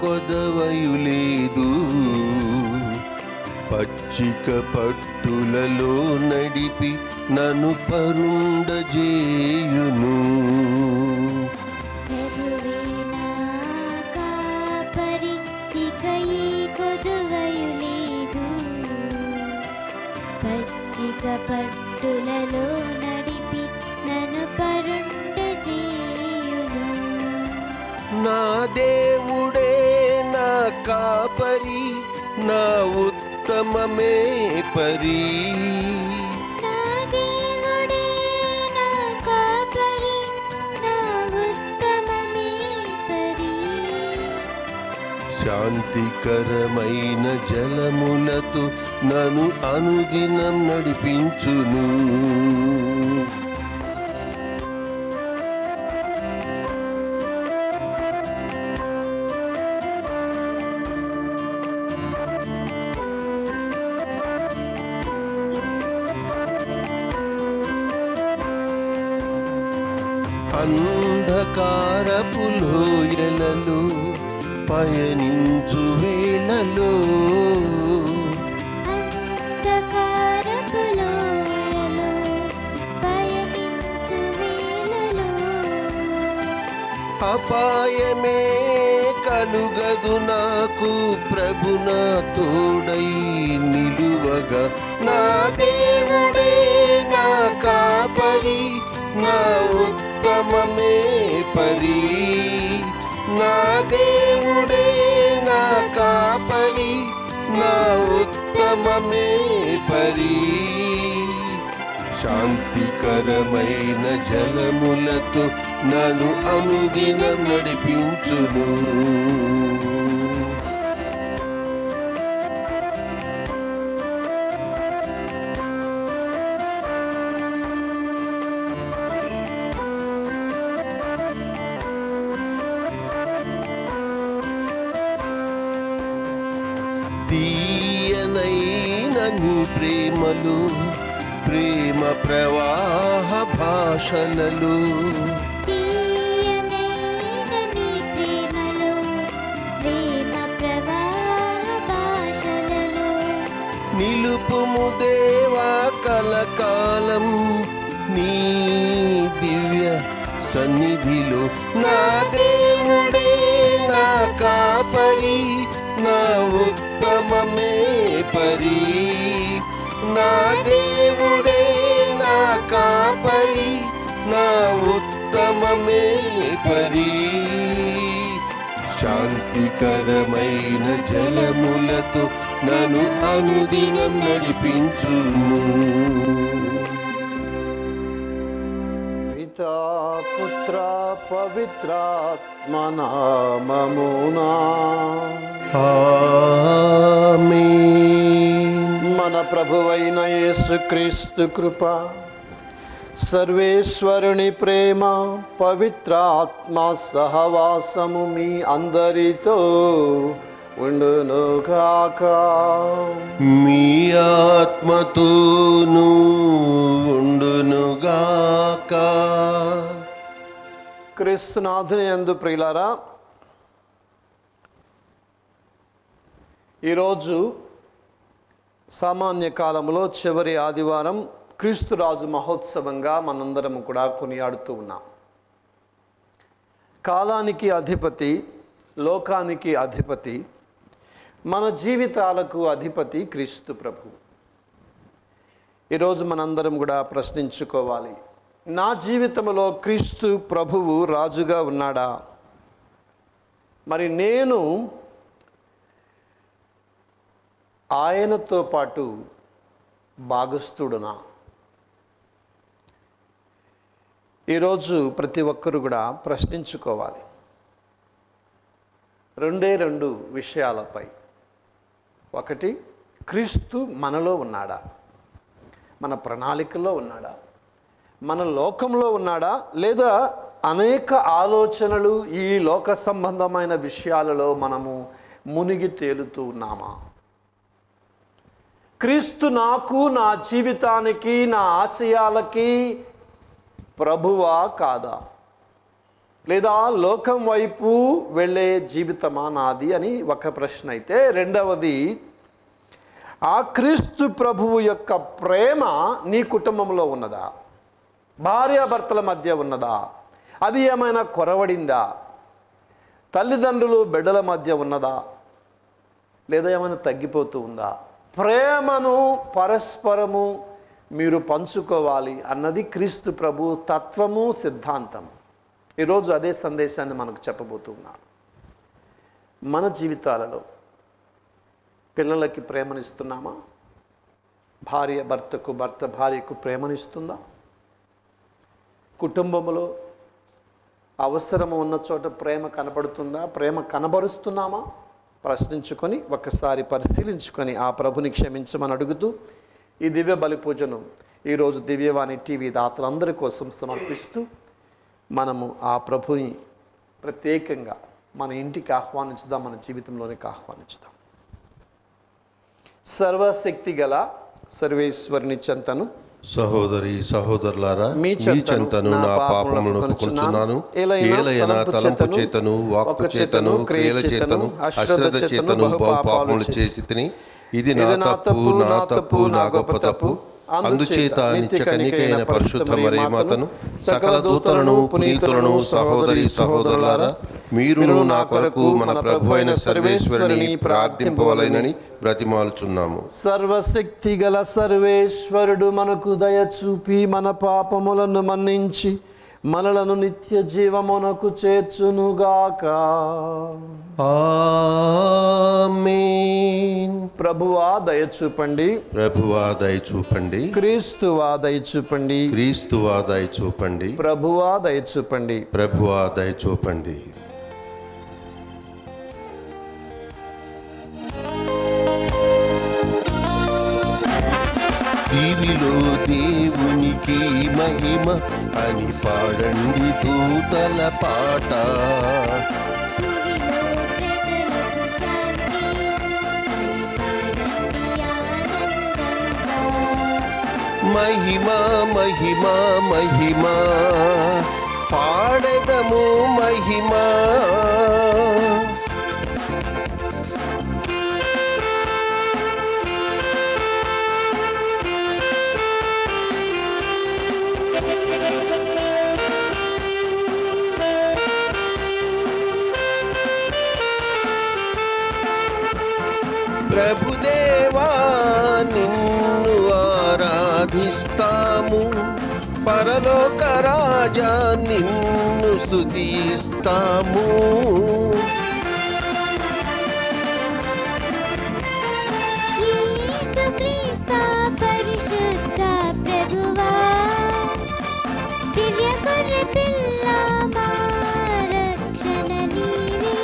కొదవయు లేదు. పచ్చిక పట్టులలో నడిపి నన్ను పరుండజేయును. పట్టులలో నడిపి నన్ను పరుండజేయును. నా దేవుడే నా కాపరి, నా ఉత్తమమే పరి. నా దేవుడే నా కాపరి, నా ఉత్తమమే పరి. శాంతికరమైన జలములతో నన్ను అనుదినం నడిపించును. అంధకారపు లోయలలో పయనించు వేళలో, అంధకారపు లోయలో పయనించు వేళలో, అపాయమే కలుగదు నాకు, ప్రభు నా తోడై నిలువగా. నా దేవుడే నా కాపరి, నా ఉత్తమమే పరి. నా దేవుడే నా కాపరి, నా ఉత్తమమే పరి. శాంతికరమైన జలములతో నన్ను అనుదినం నడిపించును. తీయనైన నీ ప్రేమలు, ప్రేమ ప్రవాహ భాషలలో, తీయనైన నీ ప్రేమలో, ప్రేమ ప్రవాహ భాషలలో, నిలుపుము దేవా కలకాలం నీ దివ్య సన్నిధిలో. నా దేవుడే నా కాపరి, నా ఉత్తమమే పరి. నా దేవుడే నా కాపరి, నా ఉత్తమమే పరి. శాంతికరమైన జలములతో నన్ను అనుదినం నడిపించును. పితా పుత్ర పవిత్రాత్మ నామమునా ఆమేన్. మన ప్రభువైన యేసుక్రీస్తు కృప, సర్వేశ్వరుని ప్రేమ, పవిత్రాత్మ సహవాసము మీ అందరితో ఉండునుగాక. మీ ఆత్మతోనూ ఉండునుగాక. క్రీస్తునాథుని యందు ప్రియులారా, ఈరోజు సామాన్య కాలంలో చివరి ఆదివారం క్రీస్తురాజు మహోత్సవంగా మనందరం కూడా కొనియాడుతూ ఉన్నాం. కాలానికి అధిపతి, లోకానికి అధిపతి, మన జీవితాలకు అధిపతి క్రీస్తు ప్రభు. ఈరోజు మనందరం కూడా ప్రశ్నించుకోవాలి, నా జీవితంలో క్రీస్తు ప్రభువు రాజుగా ఉన్నాడా? మరి నేను ఆయనతో పాటు భాగస్థుడునా? ఈరోజు ప్రతి ఒక్కరు కూడా ప్రశ్నించుకోవాలి రెండు విషయాలపై. ఒకటి, క్రీస్తు మనలో ఉన్నాడా? మన ప్రణాళికలో ఉన్నాడా? మన లోకంలో ఉన్నాడా? లేదా అనేక ఆలోచనలు ఈ లోక సంబంధమైన విషయాలలో మనము మునిగి తేలుతూ ఉన్నామా? క్రీస్తు నాకు, నా జీవితానికి, నా ఆశయాలకి ప్రభువా కాదా? లేదా లోకం వైపు వెళ్ళే జీవితమా నాది అని ఒక ప్రశ్న అయితే, రెండవది ఆ క్రీస్తు ప్రభువు యొక్క ప్రేమ నీ కుటుంబంలో ఉన్నదా? భార్యాభర్తల మధ్య ఉన్నదా? అది ఏమైనా కొరవడిందా? తల్లిదండ్రులు బిడ్డల మధ్య ఉన్నదా? లేదా ఏమైనా తగ్గిపోతూ ఉందా? ప్రేమను పరస్పరము మీరు పంచుకోవాలి అన్నది క్రీస్తు ప్రభు తత్వము, సిద్ధాంతము. ఈరోజు అదే సందేశాన్ని మనకు చెప్పబోతున్నారు. మన జీవితాలలో పిల్లలకి ప్రేమనిస్తున్నామా? భార్య భర్తకు, భర్త భార్యకు ప్రేమనిస్తుందా? కుటుంబంలో అవసరము ఉన్న చోట ప్రేమ కనపడుతుందా? ప్రేమ కనబరుస్తున్నామా? ప్రశ్నించుకొని ఒకసారి పరిశీలించుకొని ఆ ప్రభుని క్షమించమని అడుగుతూ ఈ దివ్య బలి పూజను ఈరోజు దివ్యవాణి టీవీ దాతలందరి కోసం సమర్పిస్తూ మనము ఆ ప్రభుని ప్రత్యేకంగా మన ఇంటికి ఆహ్వానించుదాం, మన జీవితంలోనికి ఆహ్వానించుదాం. సర్వశక్తి గల సర్వేశ్వరుని చెంతను సహోదరి సహోదరులారా, మీ చెంతను నా పాపములను ఒప్పుకొనుచున్నాను. ఏలయన తలంపు చేతను, వాక్కు చేతను, క్రియల చేతను, అశ్రద్ధ చేతను బహు పాపములు చేసి తిని, ఇది నా తప్పు, నా గొప్ప తప్పు. అందుచేత నిత్య కన్యకైన పరిశుద్ధ మరియమాతను, సకల దూతలను, పునీతులను, సహోదరి సహోదరులారా, మీరును నా కొరకు మన ప్రభు అయిన సర్వేశ్వరుని ప్రార్థింపవలెనని బ్రతిమాలుచున్నాము. సర్వశక్తి గల సర్వేశ్వరుడు మనకు దయ చూపి మన పాపములను మన్నించి మనలను నిత్య జీవమునకు చేర్చునుగాక. ఆమేన్. ప్రభువా దయ చూపండి, ప్రభువా దయ చూపండి, క్రీస్తువా దయ చూపండి, క్రీస్తువా దయ చూపండి, ప్రభువా దయ చూపండి. ప్రభువా దయ చూపండి. దీవిలో దేవునికి మహిమ అని పాడండి దూతల పాట. మహిమ మహిమ మహిమ పాడెదము మహిమ. ప్రభుదేవా నిన్ను ఆరాధిస్తాము, పరలోక రాజా నిన్ను స్తుతిస్తాము. పరిశుద్ధ ప్రభువా, దివ్య గొర్రె పిల్ల మా రక్షణ నీవే.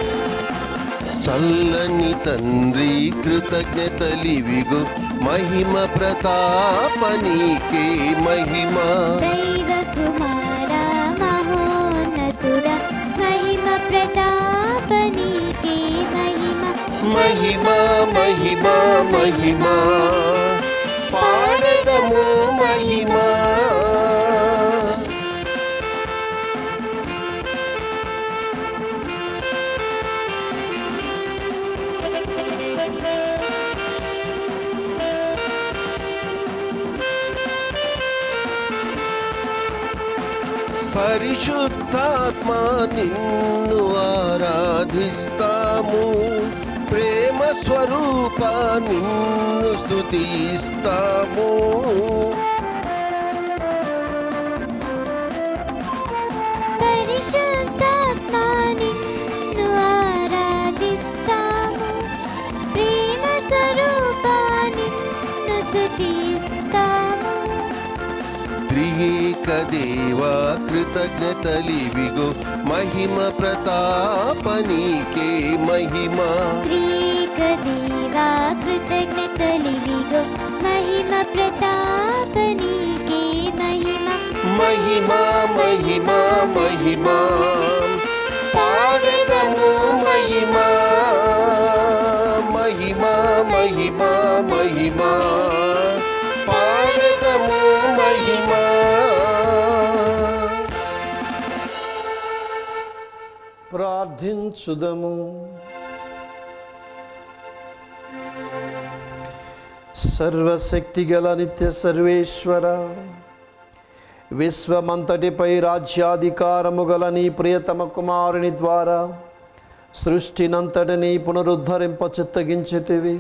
చల్లని తండ్రి కృతజ్ఞతలివిగో, మహిమ ప్రతాపనీకే మహిమ. దైవ కుమార మహోన్నతుడా, మహిమ ప్రతాప నీకే మహిమ. మహిమ మహిమ మహిమ పాడెదము మహిమ. పరిశుద్ధాత్మ నిన్ను ఆరాధిస్తాము, ప్రేమ స్వరూప నిన్ను స్తుతిస్తాము. పరిశుద్ధాత్మ నిన్ను ఆరాధిస్తాము, ప్రేమ స్వరూప నిన్ను స్తుతిస్తాము. త్రియేక దేవా కృతజ్ఞతలివిగో, మహిమ ప్రతాపనీకే మహిమ. త్రియేక దేవా కృతజ్ఞతలివిగో, మహిమ ప్రతాప నీకే మహిమ. మహిమ మహిమ మహిమ పాడెదము మహిమ. మహిమ మహిమ మహిమ పాడెదము మహిమ. ప్రార్థించుదము. సర్వశక్తిగల నిత్య సర్వేశ్వర, విశ్వమంతటిపై రాజ్యాధికారము గల నీ ప్రియతమ కుమారుని ద్వారా సృష్టినంతటినీ పునరుద్ధరింప చిత్తగించితివి.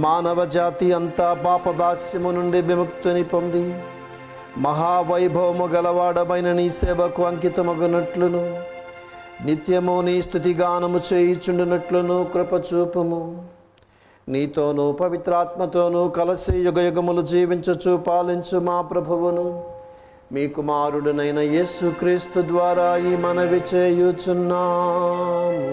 మానవ జాతి అంతా పాపదాస్యము నుండి విముక్తిని పొంది మహావైభవము గలవాడమైన నీ సేవకు అంకితమగునట్లును, నిత్యము నీ స్తుతిగానము చేయుచుండునట్లును కృపచూపుము. నీతోనూ పవిత్రాత్మతోనూ కలిసి యుగయుగములు జీవించుచు పాలించు మా ప్రభువును, మీ కుమారుడునైన యేసుక్రీస్తు ద్వారా ఈ మనవి చేయుచున్నాము.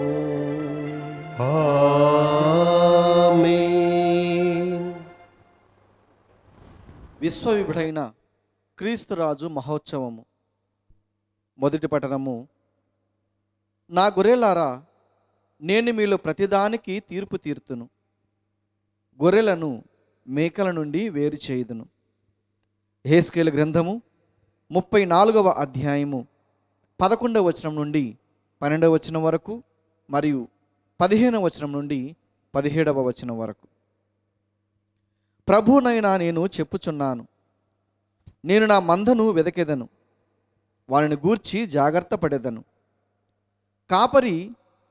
ఆమేన్. విశ్వవిభుడైన క్రీస్తురాజు మహోత్సవము. మొదటి పఠనము. నా గొర్రెలారా, నేను మీలో ప్రతిదానికి తీర్పు తీర్తును. గొర్రెలను మేకల నుండి వేరు చేయుదును. యెహెజ్కేలు గ్రంథము 34వ అధ్యాయము 11వ వచనం నుండి 12వ వచనం వరకు మరియు 15వ వచనం నుండి 17వ వచనం వరకు. ప్రభువునైనా నేను చెప్పుచున్నాను, నేను నా మందను వెదకెదను, వానిని గూర్చి జాగ్రత్త పడేదను. కాపరి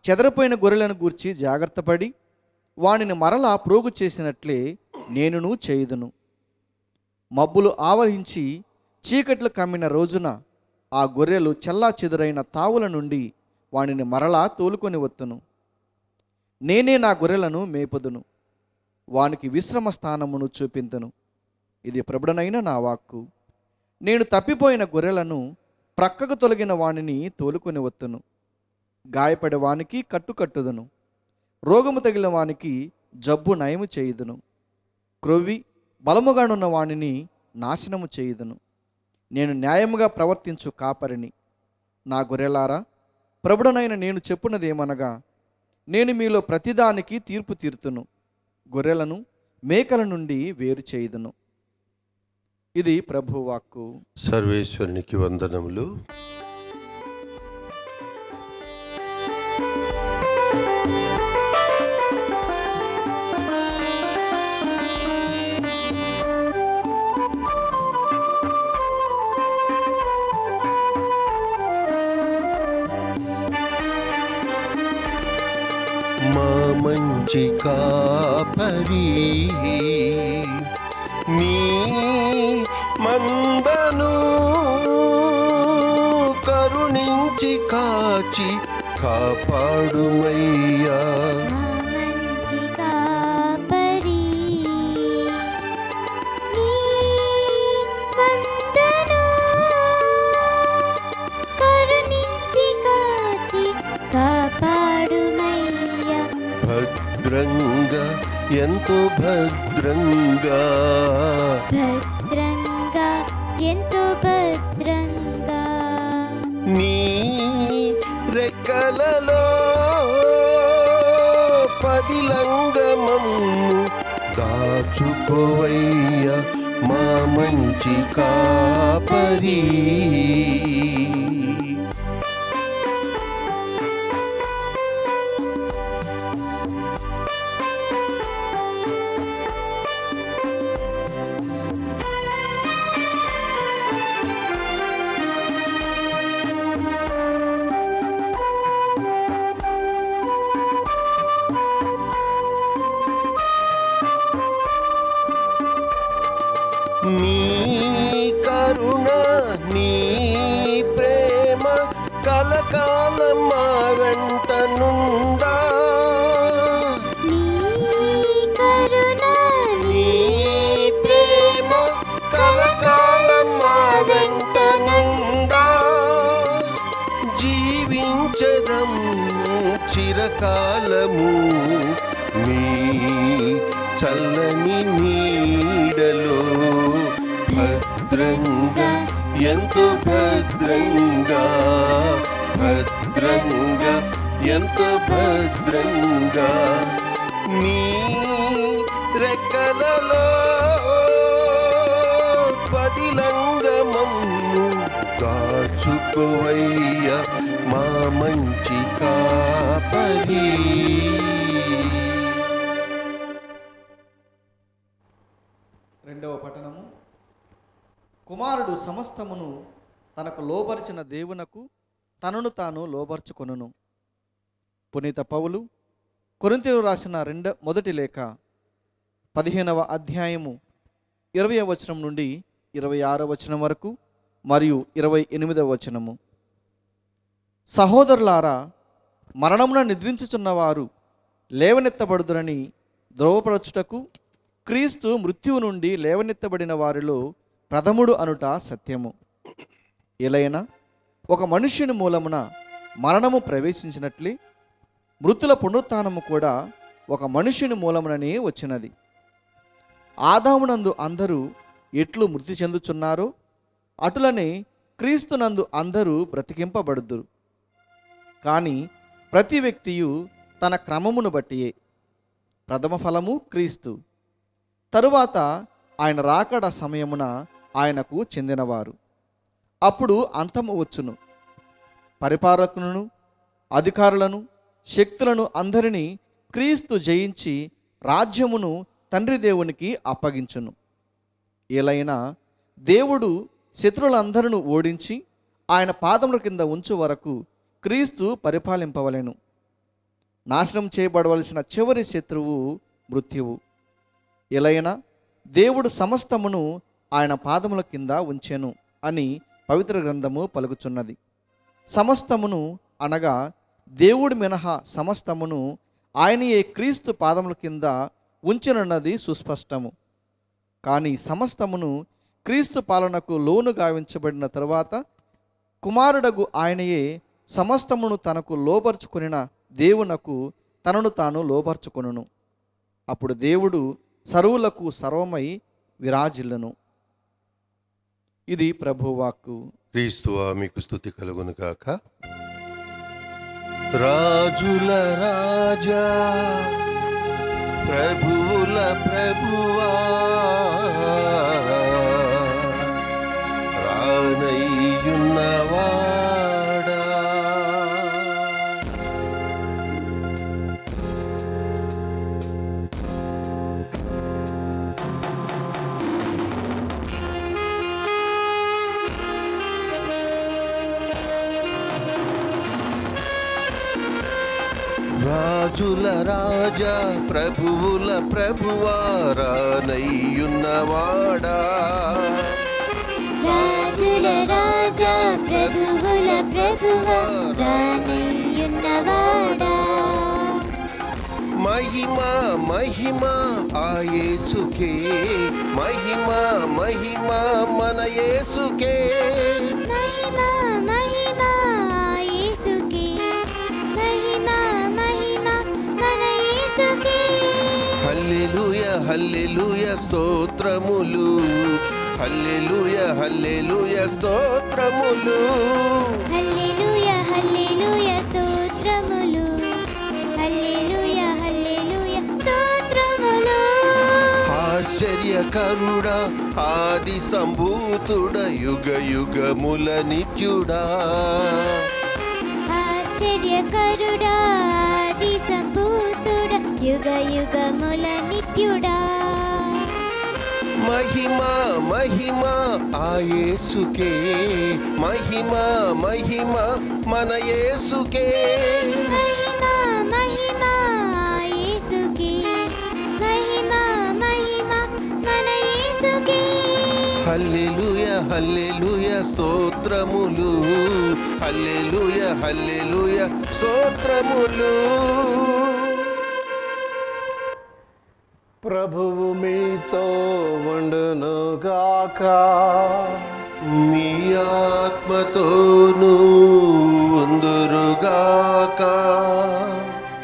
చెదరపోయిన గొర్రెలను గూర్చి జాగ్రత్తపడి వానిని మరలా ప్రోగు చేసినట్లే నేనును చేయుదును. మబ్బులు ఆవరించి చీకట్లు కమ్మిన రోజున ఆ గొర్రెలు చెల్లా చెదురైన తావుల నుండి వానిని మరలా తోలుకొని వత్తును. నేనే నా గొర్రెలను మేపుదును, వానికి విశ్రమ స్థానమును చూపింతును. ఇది ప్రభుడనైన నా వాక్కు. నేను తప్పిపోయిన గొర్రెలను ప్రక్కకు తొలగిన వానిని తోలుకొని వత్తును. గాయపడే వానికి కట్టుదును, రోగము తగిలిన వానికి జబ్బు నయము చేయుదును. క్రొవ్వి బలముగానున్న వానిని నాశనము చేయుదును. నేను న్యాయముగా ప్రవర్తించు కాపరిని. నా గొర్రెలారా, ప్రభుడనైన నేను చెప్పున్నదేమనగా, నేను మీలో ప్రతిదానికి తీర్పు తీర్తును. గొర్రెలను మేకల నుండి వేరు చేయుదును. ఇది ప్రభువాక్కు. సర్వేశ్వరునికి వందనములు. మా మంచి కాపరి, నీ మందను కరుణించి కాచి కాపాడుమయ్యా. మంచి కాపరి, నీ మందను కరుణించి కాచి కాపాడుమయ్యా. భద్రంగా, ఎంతో భద్రంగా, భద్రంగా, ఎంతో భద్రంగా నీ రెక్కలలో పదిలంగమము దాచుకోవయ్యా మా మంచి కాపరి. నీ కరుణ, నీ ప్రేమ కలకాలం మా వెంట నుండా. నీ కరుణ, నీ ప్రేమ కలకాలం మా వెంట నుండా. జీవించదం చిరకాలము మీ చల్లని నీడలో. భద్రంగా, ఎంతో భద్రంగా, భద్రంగా, ఎంతో భద్రంగా నీ రెక్కలలో పదిలంగమము దాచుకోవయ్యా మా మంచి కాపరి. రెండవ పఠనము. కుమారుడు సమస్తమును తనకు లోబరిచిన దేవునకు తనను తాను లోబర్చుకొనును. పునీత పౌలు కొరింథీయులకు రాసిన మొదటి లేఖ 15వ అధ్యాయము 20వ వచనం నుండి 26వ వచనం వరకు మరియు 28వ వచనము. సహోదరులారా, మరణమున నిద్రించుచున్నవారు లేవనెత్తబడుదురని ధ్రువపరచుటకు క్రీస్తు మృత్యువు నుండి లేవనెత్తబడిన వారిలో ప్రథముడు అనుట సత్యము. ఎలైనా ఒక మనుష్యుని మూలమున మరణము ప్రవేశించినట్లే మృతుల పునరుత్థానము కూడా ఒక మనుష్యుని మూలముననే వచ్చినది. ఆదామునందు అందరూ ఎట్లు మృతి చెందుచున్నారో అటులనే క్రీస్తునందు అందరూ బ్రతికింపబడుదురు. కానీ ప్రతి వ్యక్తియు తన క్రమమును బట్టియే. ప్రథమ ఫలము క్రీస్తు, తరువాత ఆయన రాకడ సమయమున ఆయనకు చెందినవారు. అప్పుడు అంతము వచ్చును. పరిపాలకులను, అధికారులను, శక్తులను అందరినీ క్రీస్తు జయించి రాజ్యమును తండ్రి దేవునికి అప్పగించును. ఏలైనా దేవుడు శత్రులందరిని ఓడించి ఆయన పాదముల కింద ఉంచు వరకు క్రీస్తు పరిపాలింపవలెను. నాశనం చేయబడవలసిన చివరి శత్రువు మృత్యువు. ఎలైనా దేవుడు సమస్తమును ఆయన పాదముల కింద ఉంచెను అని పవిత్ర గ్రంథము పలుకుచున్నది. సమస్తమును అనగా దేవుడు మినహా సమస్తమును ఆయనయే క్రీస్తు పాదముల కింద ఉంచెనున్నది సుస్పష్టము. కానీ సమస్తమును క్రీస్తు పాలనకు లోను గావించబడిన తరువాత కుమారుడగు ఆయనయే సమస్తమును తనకు లోబర్చుకొనిన దేవునకు తనను తాను లోబర్చుకొనును. అప్పుడు దేవుడు సర్వులకు సర్వమై విరాజిల్లును. ఇది ప్రభువాక్కు. క్రీస్తువా మీకు స్తుతి కలుగును గాక. రాజుల రాజా, ప్రభువుల ప్రభువా, రానయ్యున్నవాడా, రాజుల రాజా, ప్రభువుల ప్రభువా, రానయ్యున్నవాడా, రాజుల రాజా, ప్రభువుల ప్రభువా, రానయ్యున్నవాడా. మహిమ మహిమ ఆ యేసుకే, మహిమ మహిమ మన యేసుకే, మహిమ మహిమ యేసుకే, మహిమ మహిమ మన యేసుకే. హల్లెలూయా హల్లెలూయా స్తోత్రములు, హల్లెలూయా హల్లెలూయా స్తోత్రములు, హల్లెలూయా హల్లెలూయా స్తోత్రములు, హల్లెలూయా హల్లెలూయా స్తోత్రములు. ఆశ్చర్యకరుడా, ఆది సంభూతుడా, యుగ యుగముల నిత్యుడా, ఆశ్చర్యకరుడా, ఆది సంభూతుడా, యుగ యుగముల నిత్యుడా. మహిమ మహిమ ఆ యేసుకే, మహిమ మహిమ మన యేసుకే, మహిమ మహిమ యేసుకే, మహిమ మహిమ మన యేసుకే. హల్లెలూయా హల్లెలూయా స్తోత్రములు, హల్లెలూయా హల్లెలూయా స్తోత్రములు. ప్రభువు మీతో ఉండునుగాక. మీ ఆత్మతోనూ ఉందురుగాక.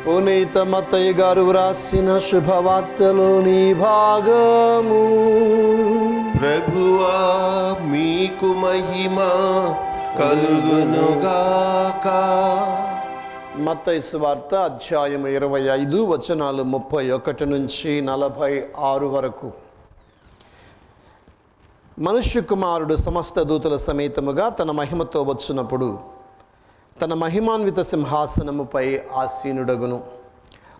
పునీత మత్తయ్య గారు వ్రాసిన శుభవార్తలోని భాగము. ప్రభువా మీకు మహిమ కలుగునుగాక. మత్తయి సువార్త అధ్యాయం 25 వచనాలు 31 నుంచి 46 వరకు. మనుష్య కుమారుడు సమస్త దూతల సమేతముగా తన మహిమతో వచ్చినప్పుడు తన మహిమాన్విత సింహాసనముపై ఆసీనుడగును.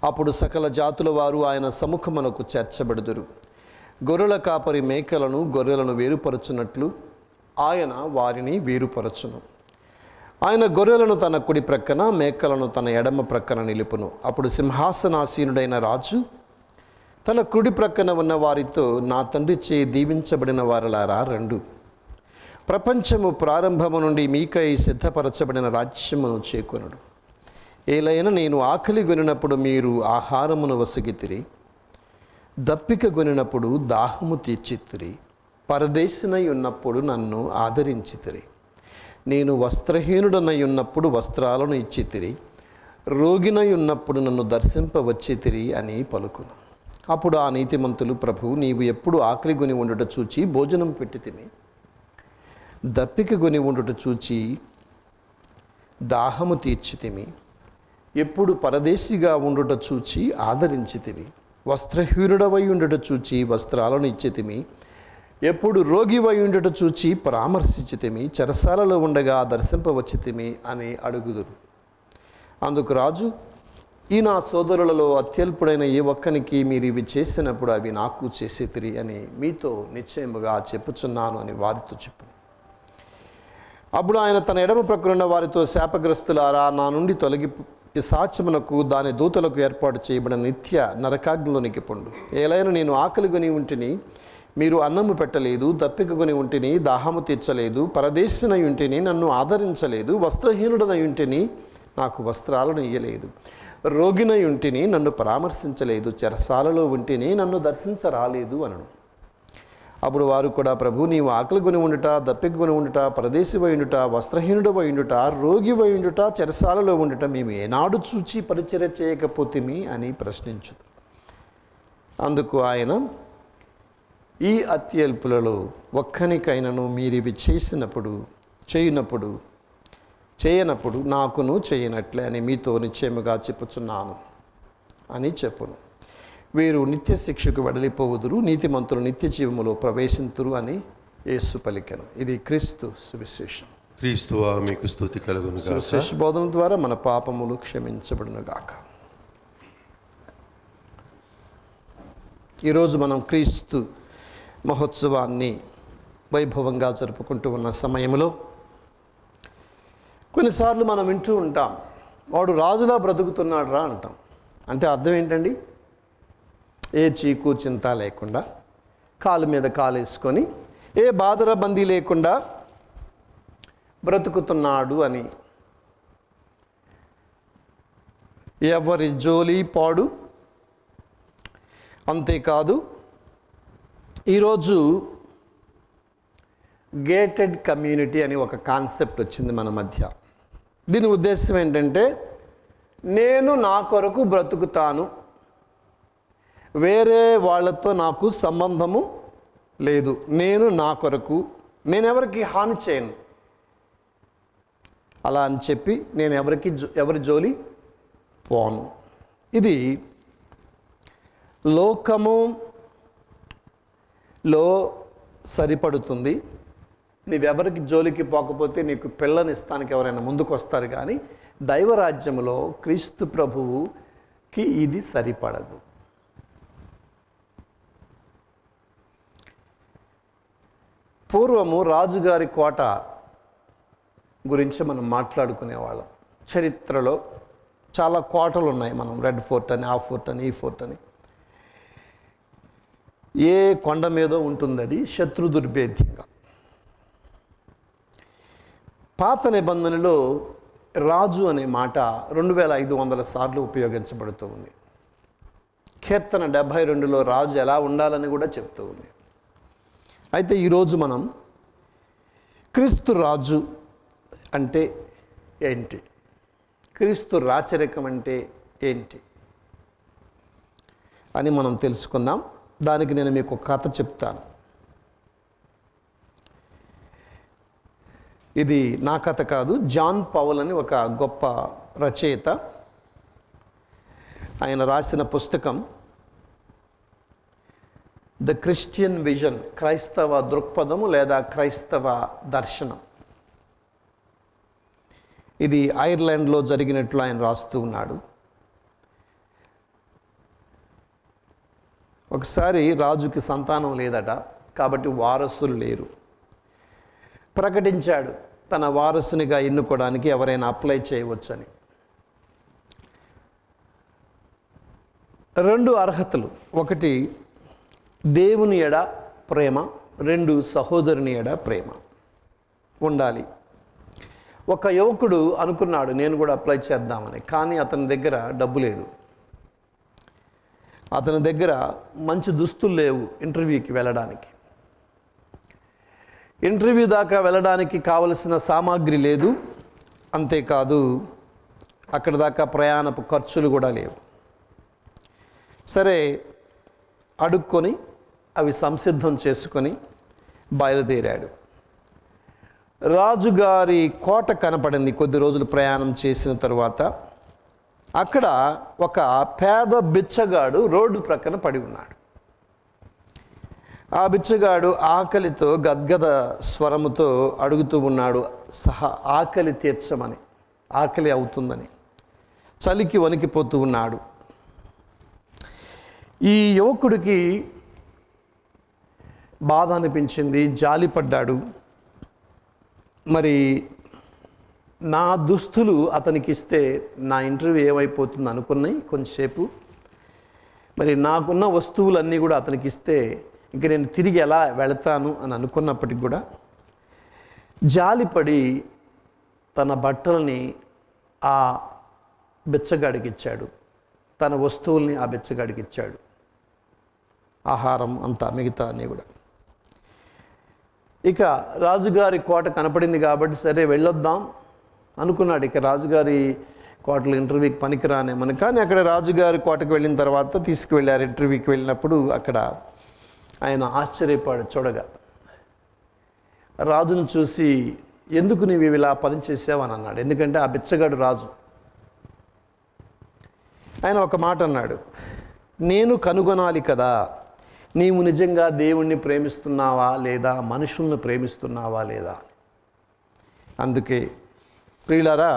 అప్పుడు సకల జాతుల వారు ఆయన సముఖమునకు చేర్చబడుదురు. గొర్రెల కాపరి మేకలను గొర్రెలను వేరుపరచునట్లు ఆయన వారిని వేరుపరచును. ఆయన గొర్రెలను తన కుడి ప్రక్కన, మేకలను తన ఎడమ ప్రక్కన నిలుపును. అప్పుడు సింహాసనాసీనుడైన రాజు తన కుడి ప్రక్కన ఉన్న వారితో, నా తండ్రి చే దీవించబడిన వారలారా రండు, ప్రపంచము ప్రారంభము నుండి మీకై సిద్ధపరచబడిన రాజ్యమును చేకొనుడు. ఏలైనా నేను ఆకలి గొనినప్పుడు మీరు ఆహారమును వసగితిరి, దప్పిక గొనినప్పుడు దాహము తీర్చితిరి, పరదేశినై ఉన్నప్పుడు నన్ను ఆదరించితిరి, నేను వస్త్రహీనుడనై ఉన్నప్పుడు వస్త్రాలను ఇచ్చితిరి, రోగినై ఉన్నప్పుడు నన్ను దర్శింపవచ్చితిరి అని పలుకును. అప్పుడు ఆ నీతిమంతులు, ప్రభు, నీవు ఎప్పుడు ఆకలి గొని ఉండుట చూచి భోజనం పెట్టితిమి, దప్పిక గొని ఉండుట చూచి దాహము తీర్చితిమి, ఎప్పుడు పరదేశిగా ఉండుట చూచి ఆదరించితివి, వస్త్రహీనుడవై ఉండుట చూచి వస్త్రాలను ఇచ్చితిమి, ఎప్పుడు రోగివై ఉండుట చూచి పరామర్శించితిమి, చెరసాలలో ఉండగా దర్శింపవచ్చితిమి అని అడుగుదురు. అందుకు రాజు, ఈ నా సోదరులలో అత్యల్పుడైన ఏ ఒక్కనికి మీరు ఇవి చేసినప్పుడు అవి నాకు చేసేతిరి అని మీతో నిశ్చయముగా చెప్పుచున్నాను అని వారితో చెప్పు. అప్పుడు ఆయన తన ఎడమ ప్రక్కనున్న వారితో, శాపగ్రస్తులారా, నా నుండి తొలగి పిశాచమునకు దాని దూతలకు ఏర్పాటు చేయబడిన నిత్య నరకాగ్నిలోనికి పొండు. ఏలైనా నేను ఆకలి కొని ఉంటిని, మీరు అన్నము పెట్టలేదు, దప్పిక కొని ఉంటిని, దాహము తీర్చలేదు, పరదేశినై ఉంటిని, నన్ను ఆదరించలేదు, వస్త్రహీనుడనై ఉంటిని, నాకు వస్త్రాలను ఇయ్యలేదు, రోగినై ఉంటిని, నన్ను పరామర్శించలేదు, చెరసాలలో ఉంటిని, నన్ను దర్శించరాలేదు అనను. అప్పుడు వారు కూడా, ప్రభు, నీవు ఆకలి కొని ఉండుట, దప్పిక కొని ఉండుట, పరదేశివై ఉండుట, వస్త్రహీనుడవై ఉండుట, రోగివై ఉండుట, చెరసాలలో ఉండుట మేము ఏనాడు చూచి పరిచర్య చేయకపోతిమి అని ప్రశ్నించు. అందుకు ఆయన, ఈ అత్యల్పులలో ఒక్కనికైనను మీరివి చేయనప్పుడు నాకును చేయనట్లే అని మీతో నిశ్చయముగా చెప్పుచున్నాను అని చెప్పును. వీరు నిత్య శిక్షకు వెడలిపోవుదురు, నీతిమంతులు నిత్య జీవములో ప్రవేశింతురు అని యేసు పలికెను. ఇది క్రీస్తు సువిశేషం. క్రీస్తువా మీకు స్తుతి కలుగును గాక. సువిశేష బోధన ద్వారా మన పాపములు క్షమించబడును గాక. ఈరోజు మనం క్రీస్తు మహోత్సవాన్ని వైభవంగా జరుపుకుంటూ ఉన్న సమయంలో కొన్నిసార్లు మనం వింటూ ఉంటాం, వాడు రాజులా బ్రతుకుతున్నాడు రా అంటాం. అంటే అర్థం ఏంటండి? ఏ చీకు చింత లేకుండా, కాలు మీద కాలు వేసుకొని, ఏ బాధరబందీ లేకుండా బ్రతుకుతున్నాడు అని. ఎవరి జోలి పాడు. అంతేకాదు, ఈరోజు గేటెడ్ కమ్యూనిటీ అని ఒక కాన్సెప్ట్ వచ్చింది మన మధ్య. దీని ఉద్దేశం ఏంటంటే, నేను నా కొరకు బ్రతుకుతాను, వేరే వాళ్ళతో నాకు సంబంధము లేదు, నేను నా కొరకు, నేను ఎవరికి హాని చేయను, అలా అని చెప్పి నేను ఎవరి జోలి పోను. ఇది లోకములో సరిపడుతుంది. నీవెవరికి జోలికి పోకపోతే నీకు పిల్లనిస్తానికి ఎవరైనా ముందుకు వస్తారు, కానీ దైవరాజ్యంలో క్రీస్తు ప్రభువుకి ఇది సరిపడదు. పూర్వము రాజుగారి కోట గురించి మనం మాట్లాడుకునేవాళ్ళం. చరిత్రలో చాలా కోటలు ఉన్నాయి. మనం రెడ్ ఫోర్ట్ అని, ఆ ఫోర్ట్ అని, ఈ ఫోర్ట్ అని. ఏ కొండ మీదో ఉంటుంది అది, శత్రు దుర్భేద్యంగా. పాత నిబంధనలో రాజు అనే మాట 2500 సార్లు ఉపయోగించబడుతూ ఉంది. కీర్తన 72లో రాజు ఎలా ఉండాలని కూడా చెప్తూ ఉంది. అయితే ఈరోజు మనం క్రీస్తు రాజు అంటే ఏంటి, క్రీస్తు రాచరికం అంటే ఏంటి అని మనం తెలుసుకుందాం. దానికి నేను మీకు ఒక కథ చెప్తాను. ఇది నా కథ కాదు, జాన్ పౌల్ అని ఒక గొప్ప రచయిత, ఆయన రాసిన పుస్తకం ద క్రిస్టియన్ విజన్, క్రైస్తవ దృక్పథము లేదా క్రైస్తవ దర్శనం. ఇది ఐర్లాండ్లో జరిగినట్లు ఆయన రాస్తూ ఉన్నాడు. ఒకసారి రాజుకి సంతానం లేదట, కాబట్టి వారసులు లేరు. ప్రకటించాడు తన వారసునిగా ఎన్నుకోవడానికి ఎవరైనా అప్లై చేయవచ్చని. 2 అర్హతలు: 1 దేవుని ఎడ ప్రేమ, 2 సహోదరుని ఎడ ప్రేమ ఉండాలి. ఒక యువకుడు అనుకున్నాడు నేను కూడా అప్లై చేద్దామని, కానీ అతని దగ్గర డబ్బు లేదు, అతని దగ్గర మంచి దుస్తులు లేవు ఇంటర్వ్యూకి వెళ్ళడానికి, ఇంటర్వ్యూ దాకా వెళ్ళడానికి కావలసిన సామాగ్రి లేదు, అంతేకాదు అక్కడ దాకా ప్రయాణపు ఖర్చులు కూడా లేవు. సరే అడుక్కొని అవి సంసిద్ధం చేసుకొని బయలుదేరాడు. రాజుగారి కోట కనపడింది. కొద్ది రోజులు ప్రయాణం చేసిన తరువాత అక్కడ ఒక పేద బిచ్చగాడు రోడ్డు ప్రక్కన పడి ఉన్నాడు. ఆ బిచ్చగాడు ఆకలితో గద్గద స్వరముతో అడుగుతూ ఉన్నాడు, ఆకలి తీర్చమని, ఆకలి అవుతుందని. చలికి వణికిపోతూ ఉన్నాడు. ఈ యువకుడికి బాధ అనిపించింది, జాలిపడ్డాడు. మరి నా దుస్తులు అతనికి ఇస్తే నా ఇంటర్వ్యూ ఏమైపోతుంది అనుకున్నాయి కొంచెంసేపు. మరి నాకున్న వస్తువులన్నీ కూడా అతనికి ఇస్తే ఇంక నేను తిరిగి ఎలా వెళతాను అని అనుకున్నప్పటికి కూడా జాలిపడి తన బట్టలని ఆ బిచ్చగాడికి ఇచ్చాడు, తన వస్తువుల్ని ఆ బిచ్చగాడికి ఇచ్చాడు, ఆహారం అంతా మిగతా అన్నీ కూడా. ఇక రాజుగారి కోట కనపడింది కాబట్టి సరే వెళ్ళొద్దాం అనుకున్నాడు. ఇక రాజుగారి కోటలో ఇంటర్వ్యూకి పనికిరానేమని. కానీ అక్కడ రాజుగారి కోటకు వెళ్ళిన తర్వాత తీసుకువెళ్ళారు. ఇంటర్వ్యూకి వెళ్ళినప్పుడు అక్కడ ఆయన ఆశ్చర్యపడు చూడగా, రాజును చూసి ఎందుకు నీవు ఇలా పనిచేసావు అని అన్నాడు. ఎందుకంటే ఆ బిచ్చగాడు రాజు. ఆయన ఒక మాట అన్నాడు, నేను కనుగొనాలి కదా నీవు నిజంగా దేవుణ్ణి ప్రేమిస్తున్నావా లేదా మనుషుల్ని ప్రేమిస్తున్నావా లేదా. అందుకే ప్రియులారా,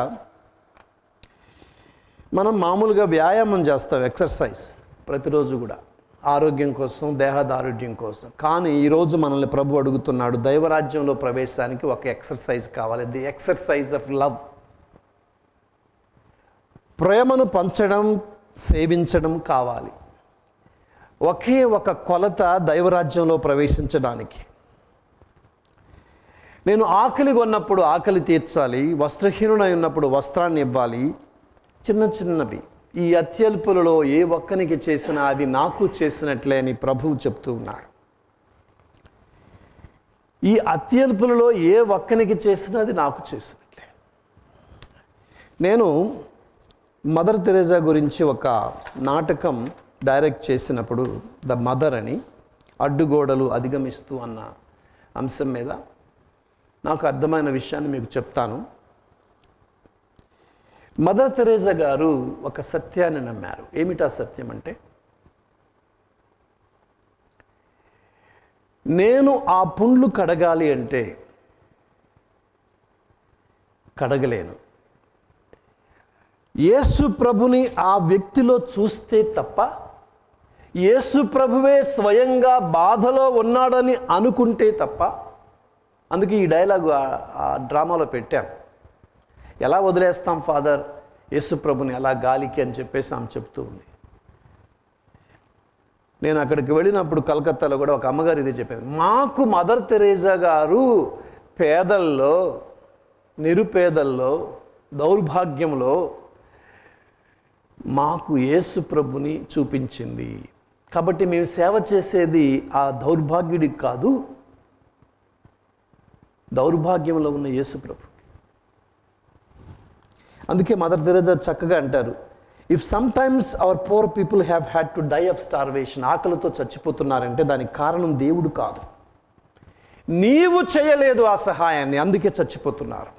మనం మామూలుగా వ్యాయామం చేస్తాం, ఎక్సర్సైజ్ ప్రతిరోజు కూడా ఆరోగ్యం కోసం, దేహదారుఢ్యం కోసం. కానీ ఈరోజు మనల్ని ప్రభు అడుగుతున్నాడు, దైవరాజ్యంలో ప్రవేశానికి ఒక ఎక్సర్సైజ్ కావాలి, ది ఎక్సర్సైజ్ ఆఫ్ లవ్. ప్రేమను పంచడం, సేవించడం కావాలి. ఒకే ఒక కొలత దైవరాజ్యంలో ప్రవేశించడానికి. నేను ఆకలి కొన్నప్పుడు ఆకలి తీర్చాలి, వస్త్రహీనుడై ఉన్నప్పుడు వస్త్రాన్ని ఇవ్వాలి. చిన్న చిన్నవి ఈ అత్యల్పులలో ఏ ఒక్కనికి చేసినా అది నాకు చేసినట్లే అని ప్రభువు చెప్తూ ఉన్నాడు. ఈ అత్యల్పులలో ఏ ఒక్కనికి చేసినా అది నాకు చేసినట్లే. నేను మదర్ తెరెసా గురించి ఒక నాటకం డైరెక్ట్ చేసినప్పుడు, ద మదర్ అని, అడ్డుగోడలు అధిగమిస్తూ అన్న అంశం మీద నాకు అర్థమైన విషయాన్ని మీకు చెప్తాను. మదర్ తెరెసా గారు ఒక సత్యాన్ని నమ్మారు. ఏమిటా సత్యం అంటే, నేను ఆ పుండ్లు కడగాలి అంటే కడగలేను. యేసు ప్రభుని ఆ వ్యక్తిలో చూస్తే తప్ప, యేసు ప్రభువే స్వయంగా బాధలో ఉన్నాడని అనుకుంటే తప్ప. అందుకే ఈ డైలాగు ఆ డ్రామాలో పెట్టాం. ఎలా వదిలేస్తాం ఫాదర్ యేసు ప్రభుని అలా గాలికి అని చెప్పేసి ఆమె చెప్తూ ఉంది. నేను అక్కడికి వెళ్ళినప్పుడు కలకత్తాలో కూడా ఒక అమ్మగారు ఇదే చెప్పారు, మాకు మదర్ తెరెసా గారు పేదల్లో, నిరుపేదల్లో, దౌర్భాగ్యంలో మాకు యేసు ప్రభుని చూపించింది. కాబట్టి మేము సేవ చేసేది ఆ దౌర్భాగ్యుడికి కాదు, దౌర్భాగ్యంలో ఉన్న యేసు ప్రభు. అందుకే మదర్ తెరెసా చక్కగా అంటారు, if sometimes our poor people have had to die of starvation, ఆకలితో చచ్చిపోతున్నారంటే దానికి కారణం దేవుడు కాదు, నీవు చేయలేదు ఆ సహాయాన్ని, అందుకే చచ్చిపోతున్నారు.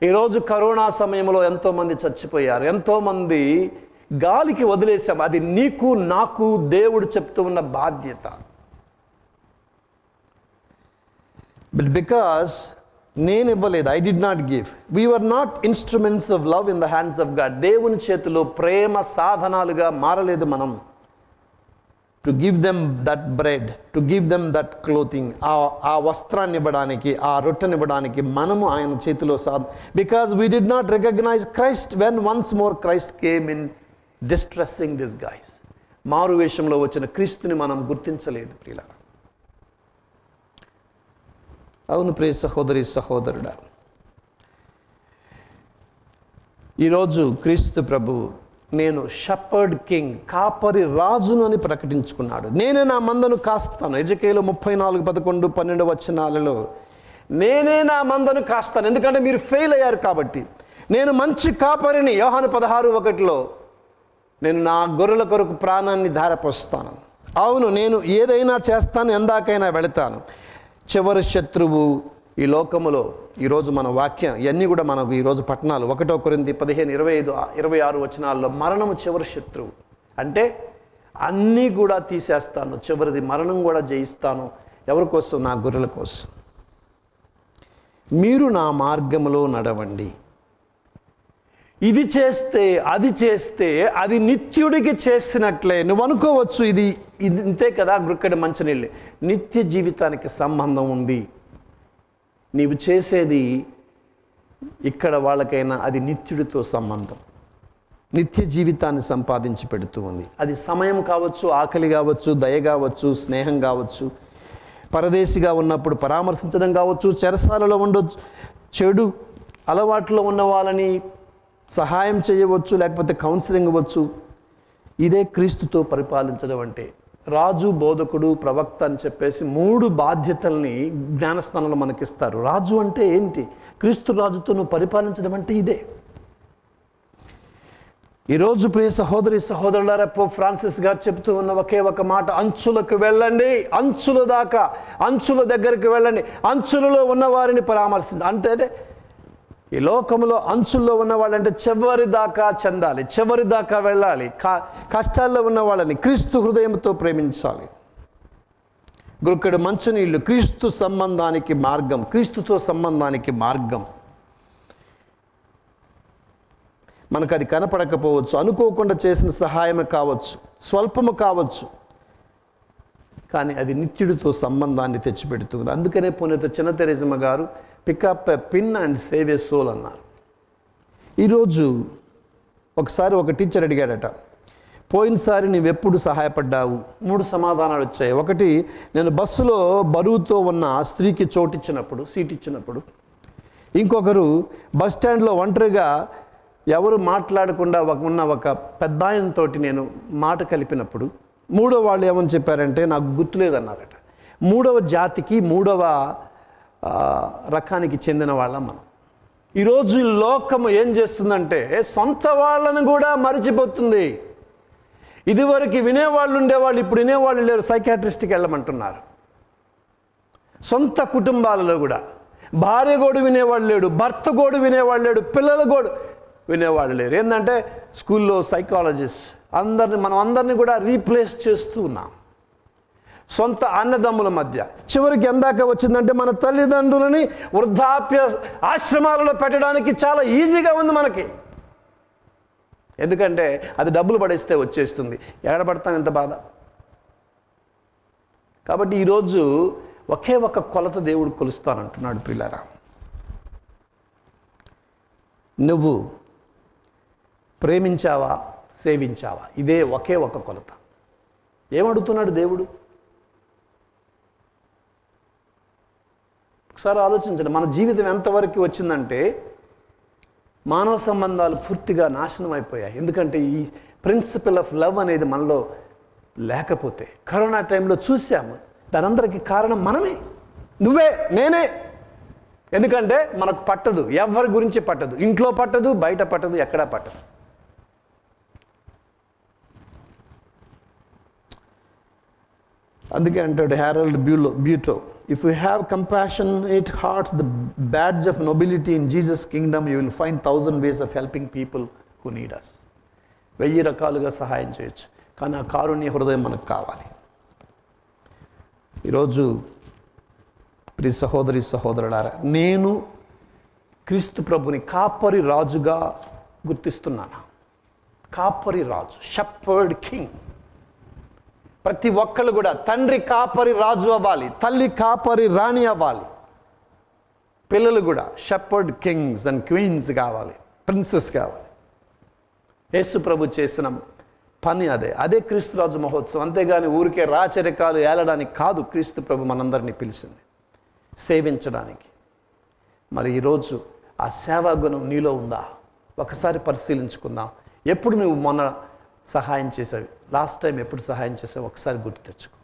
ఈరోజు కరోనా సమయంలో ఎంతోమంది చచ్చిపోయారు, ఎంతోమంది గాలికి వదిలేసాం. అది నీకు నాకు దేవుడు చెప్తూ ఉన్న బాధ్యత. బట్ బికాస్ నేను ఇవ్వలేదు. I did not give. We were not instruments of love in the hands of God. దేవుని చేతిలో ప్రేమ సాధనాలుగా మారలేదు మనం. To give them that bread, to give them that clothing, ఆ వస్త్రాన్ని ఇవ్వడానికి, ఆ రొట్టెని ఇవ్వడానికి మనము ఆయన చేతిలో because we did not recognise Christ when once more Christ came in distressing disguise. మారు వేషంలో వచ్చిన క్రీస్తుని మనం గుర్తించలేదు ప్రియులారా. అవును ప్రియ సహోదరి సహోదరుడా, ఈరోజు క్రీస్తు ప్రభు నేను షెపర్డ్ కింగ్, కాపరి రాజును అని ప్రకటించుకున్నాడు. నేనే నా మందను కాస్తాను. ఎజకేలు 34:11-12 వచనాలలో నేనే నా మందను కాస్తాను. ఎందుకంటే మీరు ఫెయిల్ అయ్యారు కాబట్టి. నేను మంచి కాపరిని. యోహాను 16:1 నేను నా గొర్రెల కొరకు ప్రాణాన్ని ధారపోస్తాను. అవును, నేను ఏదైనా చేస్తాను, ఎందాకైనా వెళతాను. చివరి శత్రువు ఈ లోకములో, ఈరోజు మన వాక్యం ఇవన్నీ కూడా మనకు ఈరోజు పట్టణాలు 1 కొరింథీ 15:25-26 వచనాల్లో మరణము చివరి శత్రువు అంటే అన్నీ కూడా తీసేస్తాను, చివరిది మరణం కూడా జయిస్తాను. ఎవరి కోసం? నా గొర్రెల కోసం. మీరు నా మార్గములో నడవండి. ఇది చేస్తే అది నిత్యుడికి చేసినట్లే. నువ్వు అనుకోవచ్చు ఇది ఇంతే కదా, గుక్కడి మంచినీళ్ళే. నిత్య జీవితానికి సంబంధం ఉంది. నీవు చేసేది ఇక్కడ వాళ్ళకైనా అది నిత్యుడితో సంబంధం, నిత్య జీవితాన్ని సంపాదించి పెడుతూ ఉంది. అది సమయం కావచ్చు, ఆకలి కావచ్చు, దయ కావచ్చు, స్నేహం కావచ్చు, పరదేశిగా ఉన్నప్పుడు పరామర్శించడం కావచ్చు, చెరసాలలో ఉండొచ్చు, చెడు అలవాట్లో ఉన్న వాళ్ళని సహాయం చేయవచ్చు, లేకపోతే కౌన్సిలింగ్ ఇవ్వచ్చు. ఇదే క్రీస్తుతో పరిపాలించడం అంటే. రాజు, బోధకుడు, ప్రవక్త అని చెప్పేసి 3 బాధ్యతల్ని జ్ఞానస్థానంలో మనకిస్తారు. రాజు అంటే ఏంటి? క్రీస్తు రాజుతో నువ్వు పరిపాలించడం అంటే ఇదే. ఈరోజు ప్రియ సహోదరి సహోదరులారా, పోప్ ఫ్రాన్సిస్ గారు చెప్తూ ఉన్న ఒకే ఒక మాట, అంచులకు వెళ్ళండి, అంచుల దాకా, అంచుల దగ్గరికి వెళ్ళండి, అంచులలో ఉన్న వారిని పరామర్శించండి. అంటే ఈ లోకంలో అంచుల్లో ఉన్న వాళ్ళంటే చివరి దాకా చెందాలి, చివరి దాకా వెళ్ళాలి. కష్టాల్లో ఉన్న వాళ్ళని క్రీస్తు హృదయంతో ప్రేమించాలి. గురుకడు మంచినీళ్ళు క్రీస్తు సంబంధానికి మార్గం, క్రీస్తుతో సంబంధానికి మార్గం. మనకు అది కనపడకపోవచ్చు, అనుకోకుండా చేసిన సహాయమే కావచ్చు, స్వల్పము కావచ్చు, కానీ అది నిత్యుడితో సంబంధాన్ని తెచ్చిపెడుతుంది. అందుకనే పునీత చిన్న తెరేసమ్మ గారు pick up a pin and save a soul అన్నారు. ఈరోజు ఒకసారి ఒక టీచర్ అడిగాడట, పోయినసారి నువ్వెప్పుడు సహాయపడ్డావు? 3 సమాధానాలు వచ్చాయి. ఒకటి, నేను బస్సులో బరువుతో ఉన్న స్త్రీకి సీట్ ఇచ్చినప్పుడు. ఇంకొకరు, బస్ స్టాండ్లో ఒంటరిగా ఎవరు మాట్లాడకుండా ఉన్న ఒక పెద్ద ఆయనతో నేను మాట కలిపినప్పుడు. 3వ వాళ్ళు ఏమని చెప్పారంటే నాకు గుర్తులేదన్నారట. 3వ జాతికి 3వ రకానికి చెందిన వాళ్ళం మనం. ఈరోజు లోకము ఏం చేస్తుందంటే సొంత వాళ్ళను కూడా మరిచిపోతుంది. ఇదివరకు వినేవాళ్ళు ఉండేవాళ్ళు, ఇప్పుడు వినేవాళ్ళు లేరు. సైకాట్రిస్ట్కి వెళ్ళమంటున్నారు. సొంత కుటుంబాలలో కూడా భార్య గోడు వినేవాళ్ళు లేడు, భర్త గోడు వినేవాళ్ళు లేడు, పిల్లల గోడు వినేవాళ్ళు లేరు. ఏంటంటే స్కూల్లో సైకాలజిస్ట్ మనం అందరినీ కూడా రీప్లేస్ చేస్తూ ఉన్నాం. సొంత అన్నదమ్ముల మధ్య చివరికి ఎందాక వచ్చిందంటే మన తల్లిదండ్రులని వృద్ధాప్య ఆశ్రమాలలో పెట్టడానికి చాలా ఈజీగా ఉంది మనకి. ఎందుకంటే అది డబ్బులు పడేస్తే వచ్చేస్తుంది. ఎక్కడ పడతాం, ఎంత బాధ. కాబట్టి ఈరోజు ఒకే ఒక కొలత దేవుడు కొలుస్తానంటున్నాడు. పిల్లరా, నువ్వు ప్రేమించావా, సేవించావా? ఇదే ఒకే ఒక కొలత. ఏమడుగుతున్నాడు దేవుడు? ఒకసారి ఆలోచించండి. మన జీవితం ఎంతవరకు వచ్చిందంటే మానవ సంబంధాలు పూర్తిగా నాశనం అయిపోయాయి. ఎందుకంటే ఈ ప్రిన్సిపల్ ఆఫ్ లవ్ అనేది మనలో లేకపోతే. కరోనా టైంలో చూసాము, దానందరికీ కారణం మనమే, నువ్వే, నేనే. ఎందుకంటే మనకు పట్టదు, ఎవరి గురించి పట్టదు, ఇంట్లో పట్టదు, బయట పట్టదు, ఎక్కడా పట్టదు. అందుకే అంటాడు హ్యారల్డ్ బ్యూటో, if you have compassionate hearts, the badge of nobility in Jesus kingdom, you will find 1000 ways of helping people who need us. 1000 రకాలుగా సహాయం చేయొచ్చు, కానీ ఆ కారుణ్య హృదయం మనకు కావాలి. ఈరోజు ప్రియ సహోదరి సహోదరులారా, నేను క్రీస్తు ప్రభుని కాపరి రాజుగా గుర్తిస్తున్నాను. కాపరి రాజు, షెపర్డ్ కింగ్. ప్రతి ఒక్కళ్ళు కూడా తండ్రి కాపరి రాజు అవ్వాలి, తల్లి కాపరి రాణి అవ్వాలి. పిల్లలు కూడా షెపర్డ్ కింగ్స్ అండ్ క్వీన్స్ కావాలి, ప్రిన్సెస్ కావాలి. యేసు ప్రభు చేసిన పని అదే క్రీస్తురాజు మహోత్సవం. అంతేగాని ఊరికే రాచరికాలు ఏలడానికి కాదు క్రీస్తు ప్రభు మనందరినీ పిలిచింది, సేవించడానికి. మరి ఈరోజు ఆ సేవా గుణం నీలో ఉందా? ఒకసారి పరిశీలించుకుందాం. ఎప్పుడు నువ్వు మొన్న సహాయం చేసావు? లాస్ట్ టైం ఎప్పుడు సహాయం చేసావు? ఒకసారి గుర్తు తెచ్చుకో.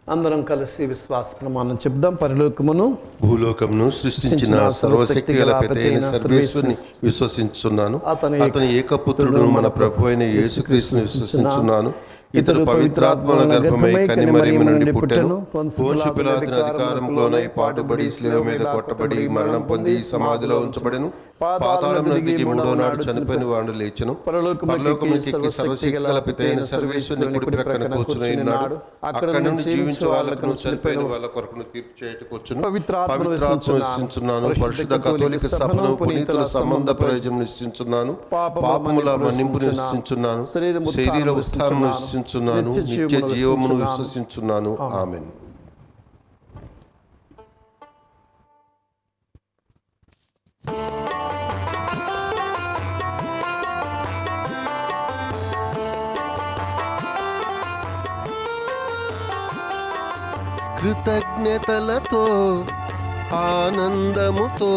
అందరం కలిసి విశ్వాస ప్రమాణం చెప్దాం. పరలోకమును భూలోకమును సృష్టించిన సర్వశక్తి గల పితైన సర్వేశ్వరుని విశ్వసించున్నాను. అతని ఏకపుత్రుడు మన ప్రభు అయిన యేసుక్రీస్తుని విశ్వసించున్నాను. ఇతడు పవిత్రాత్మల గర్భమై కన్యమరియము నుండి పుట్టెను. పోన్షు పిలాతుని అధికారంలోనై పాటుబడి శిలువ మీద కొట్టబడి మరణం పొంది సమాధిలో ఉంచబడెను. పాతాళమునకు దిగి మూడో నాడు చనిపోయిన వాడు లేచెను. పరలోకమునకు ఎక్కి సర్వశక్తి గల పితైన సర్వేశ్వరుని కుడి ప్రక్కన కూర్చుని ఉన్నాడు. అక్కడ నుండి జీవించే వాళ్ళకును చనిపోయిన వాళ్ళ కొరకును తీర్పు చేయుటకు వచ్చును. పవిత్రాత్మను విశ్వసించున్నాను. పరిశుద్ధ కథోలిక సభను పునీతుల సంబంధ ప్రయోజనం నిశ్చయించున్నాను. పాపముల మన్నింపును నిశ్చయించున్నాను. శరీర ఉత్థానమును విశ్వసించున్నాను. నిత్య జీవమును విశ్వసించున్నాను. ఆమేన్. కృతజ్ఞతలతో ఆనందముతో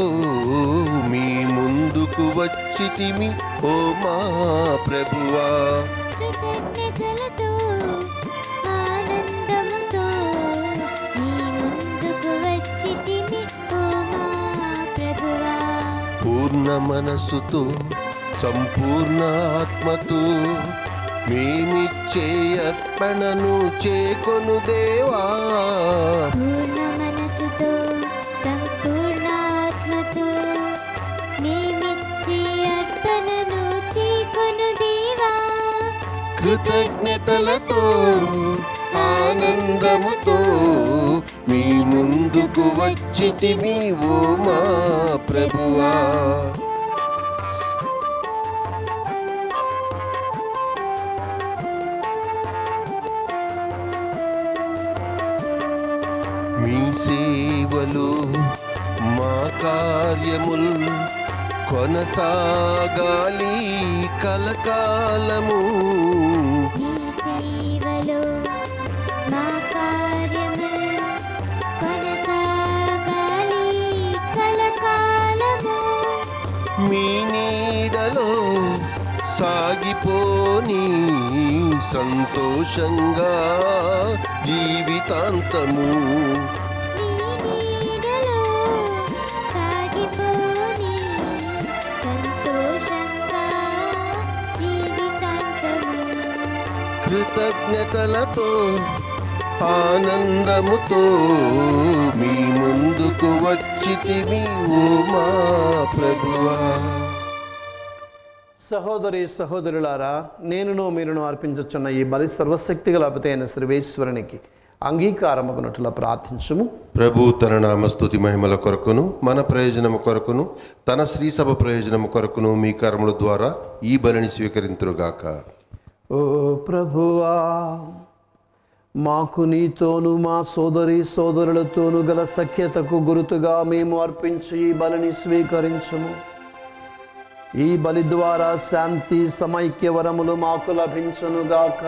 మీ ముందుకు వచ్చితిమి ఓ మా ప్రభువా. కృతజ్ఞతలతో ఆనందముతో మీ ముందుకు వచ్చితిమి ఓ మా ప్రభువా. పూర్ణ మనసుతో సంపూర్ణ ఆత్మతో మేమిచ్చే అర్పణను చేకొను దేవా. పూర్ణ మనసుతో సంపూర్ణ ఆత్మతో మేమిచ్చే అర్పణను చేకొను దేవా. కృతజ్ఞతలతో ఆనందముతో మీ ముందుకు వచ్చితిమి ఓ మా ప్రభువా. మీ సేవలు మా కార్యముల్ కొనసాగాలి కలకాలము. మీ సేవలో మా కార్యము కొనసాగాలి కలకాలము. మీ నీడలో సాగిపోని సంతోషంగా జీవితాంతము. మీ నీడలో సాగిపోని సంతోషంగా జీవితాంతము. కృతజ్ఞతలతో ఆనందముతో మీ ముందుకు వచ్చితివి ఓ మా ప్రభువా. సహోదరి సహోదరులారా, నేనును మీరును అర్పించుచున్న ఈ బలి సర్వశక్తి గల పితైన సర్వేశ్వరునికి అంగీకారమగునట్లుగా ప్రార్థించుము. ప్రభు తన నామస్తుతి మహిమల కొరకును మన ప్రయోజనము కొరకును తన శ్రీసభ ప్రయోజనము కొరకును మీ కర్మల ద్వారా ఈ బలిని స్వీకరింతురుగాక. ఓ ప్రభువా, మాకు నీతోను మా సోదరి సోదరులతోనూ గల సఖ్యతకు గుర్తుగా మేము అర్పించి ఈ బలిని స్వీకరించుము. ఈ బలి ద్వారా శాంతి సమైక్య వరములు మాకు లభించునుగాక.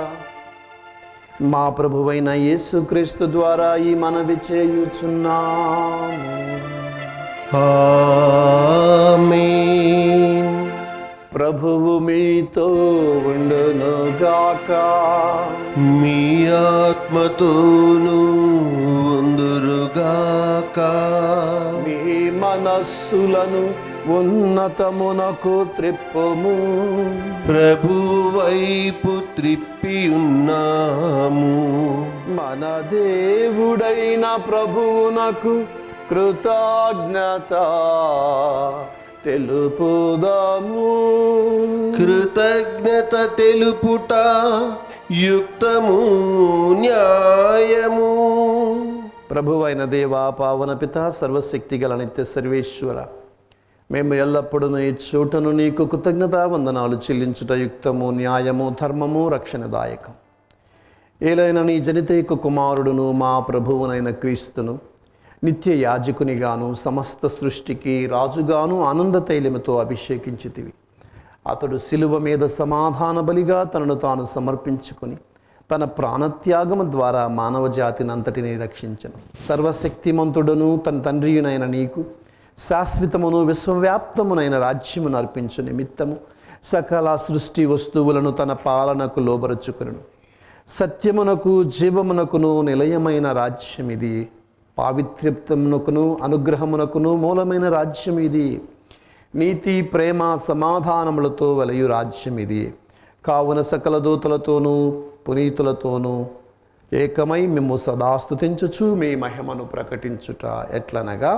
మా ప్రభువైన యేసుక్రీస్తు ద్వారా ఈ మనవి చేయుచున్నాము. ఆమేన్. ప్రభువు మీతో ఉండునుగాక. మీ ఆత్మతోనూ ఉందురుగాక. మీ మనస్సులను ఉన్నతమునకు త్రిప్పుము. ప్రభు వైపు త్రిప్పి ఉన్నాము. మన దేవుడైన ప్రభువునకు కృతజ్ఞత తెలుపుదాము. కృతజ్ఞత తెలుపుట యుక్తము న్యాయము. ప్రభువైన దేవా, పావన పిత, సర్వశక్తి గల నిత్య సర్వేశ్వర, మేము ఎల్లప్పుడూ ఈ చోటను నీకు కృతజ్ఞతా వందనాలు చెల్లించుట యుక్తము న్యాయము ధర్మము రక్షణదాయకం. ఏలైన నీ జనితైక కుమారుడును మా ప్రభువునైన క్రీస్తును నిత్య యాజకునిగాను సమస్త సృష్టికి రాజుగాను ఆనంద తైలముతో అభిషేకించితివి. అతడు శిలువ మీద సమాధాన బలిగా తనను తాను సమర్పించుకొని తన ప్రాణత్యాగము ద్వారా మానవ జాతిని అంతటినీ రక్షించను. సర్వశక్తిమంతుడును తన తండ్రియునైన నీకు శాశ్వతమును విశ్వవ్యాప్తమునైన రాజ్యమును అర్పించు నిమిత్తము సకల సృష్టి వస్తువులను తన పాలనకు లోబరుచుకును. సత్యమునకు జీవమునకును నిలయమైన రాజ్యం ఇది. పావిత్ర్యమునకును అనుగ్రహమునకును మూలమైన రాజ్యం ఇది. నీతి ప్రేమ సమాధానములతో వలయు రాజ్యం ఇది. కావున సకల దూతలతోనూ పునీతులతోనూ ఏకమై మేము సదా స్తుతించుచు మీ మహిమను ప్రకటించుట ఎట్లనగా,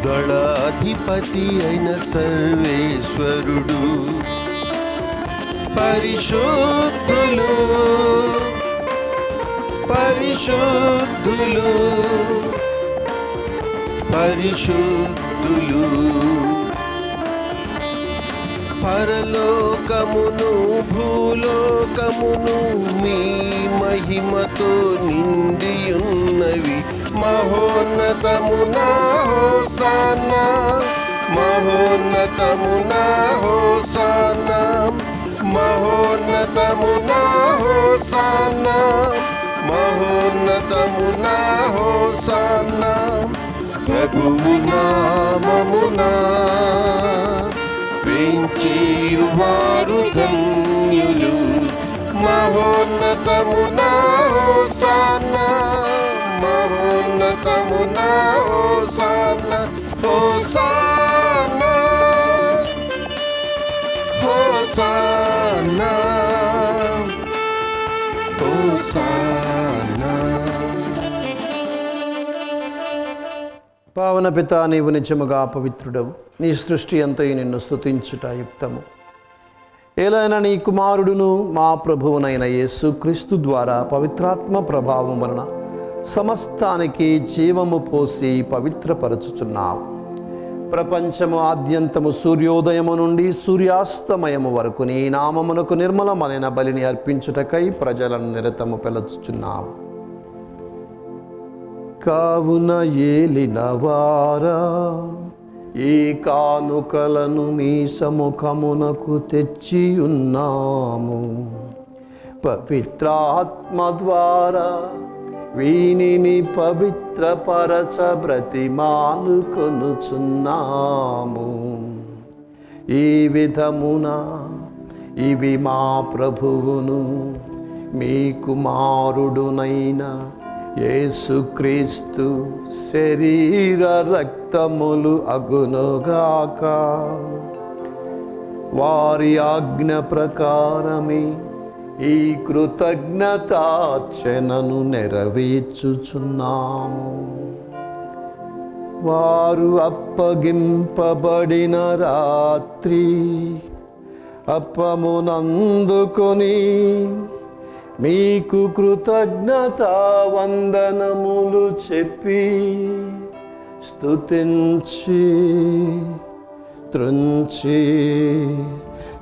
దళాధిపతి అయిన సర్వేశ్వరుడు పరిశుద్ధులు పరిశుద్ధులు పరిశుద్ధులు. పరలోకమును భూలోకమును మీ మహిమతో నిండియున్నవి. మహోన్నతమునా హోసానా, మహోన్నతమునా హోసానా, మహోన్నతమునా హోసానా, మహోన్నతమునా హోసానా. ప్రభువు నామమునా వేంచేయువారు ధన్యులు. మహోన్నతమునా హోసానా, మహోన్నతమునా హోసానా, హోసానా, హోసానా, హోసానా. పావన పిత, నీవు నిజముగా పవిత్రుడవు. నీ సృష్టి అంతయు నిన్ను స్తుతించుట యుక్తము. ఏలైనా నీ కుమారుడును మా ప్రభువునైన యేసుక్రీస్తు ద్వారా పవిత్రాత్మ ప్రభావం వలన సమస్తానికి జీవము పోసి పవిత్రపరచుచున్నావు. ప్రపంచము ఆద్యంతము సూర్యోదయము నుండి సూర్యాస్తమయము వరకు నీ నామమునకు నిర్మలమైన బలిని అర్పించుటకై ప్రజలను నిరతము పిలుచుచున్నావు. కావున ఏలినవారా, ఈ కానుకలను మీ సముఖమునకు తెచ్చి ఉన్నాము. పవిత్రాత్మ ద్వారా వీనిని పవిత్రపరచ బ్రతిమాలు కొనుచున్నాము. ఈ విధమున ఇవి మా ప్రభువును మీ కుమారుడునైన యేసుక్రీస్తు శరీర రక్తములు అగునుగాక. వారి ఆజ్ఞ ప్రకారమే ఈ కృతజ్ఞతార్చనను నెరవేర్చుచున్నాము. వారు అప్పగింపబడిన రాత్రి అప్పమునందుకొని మీకు కృతజ్ఞతా వందనములు చెప్పి స్తుతించి త్రుంచి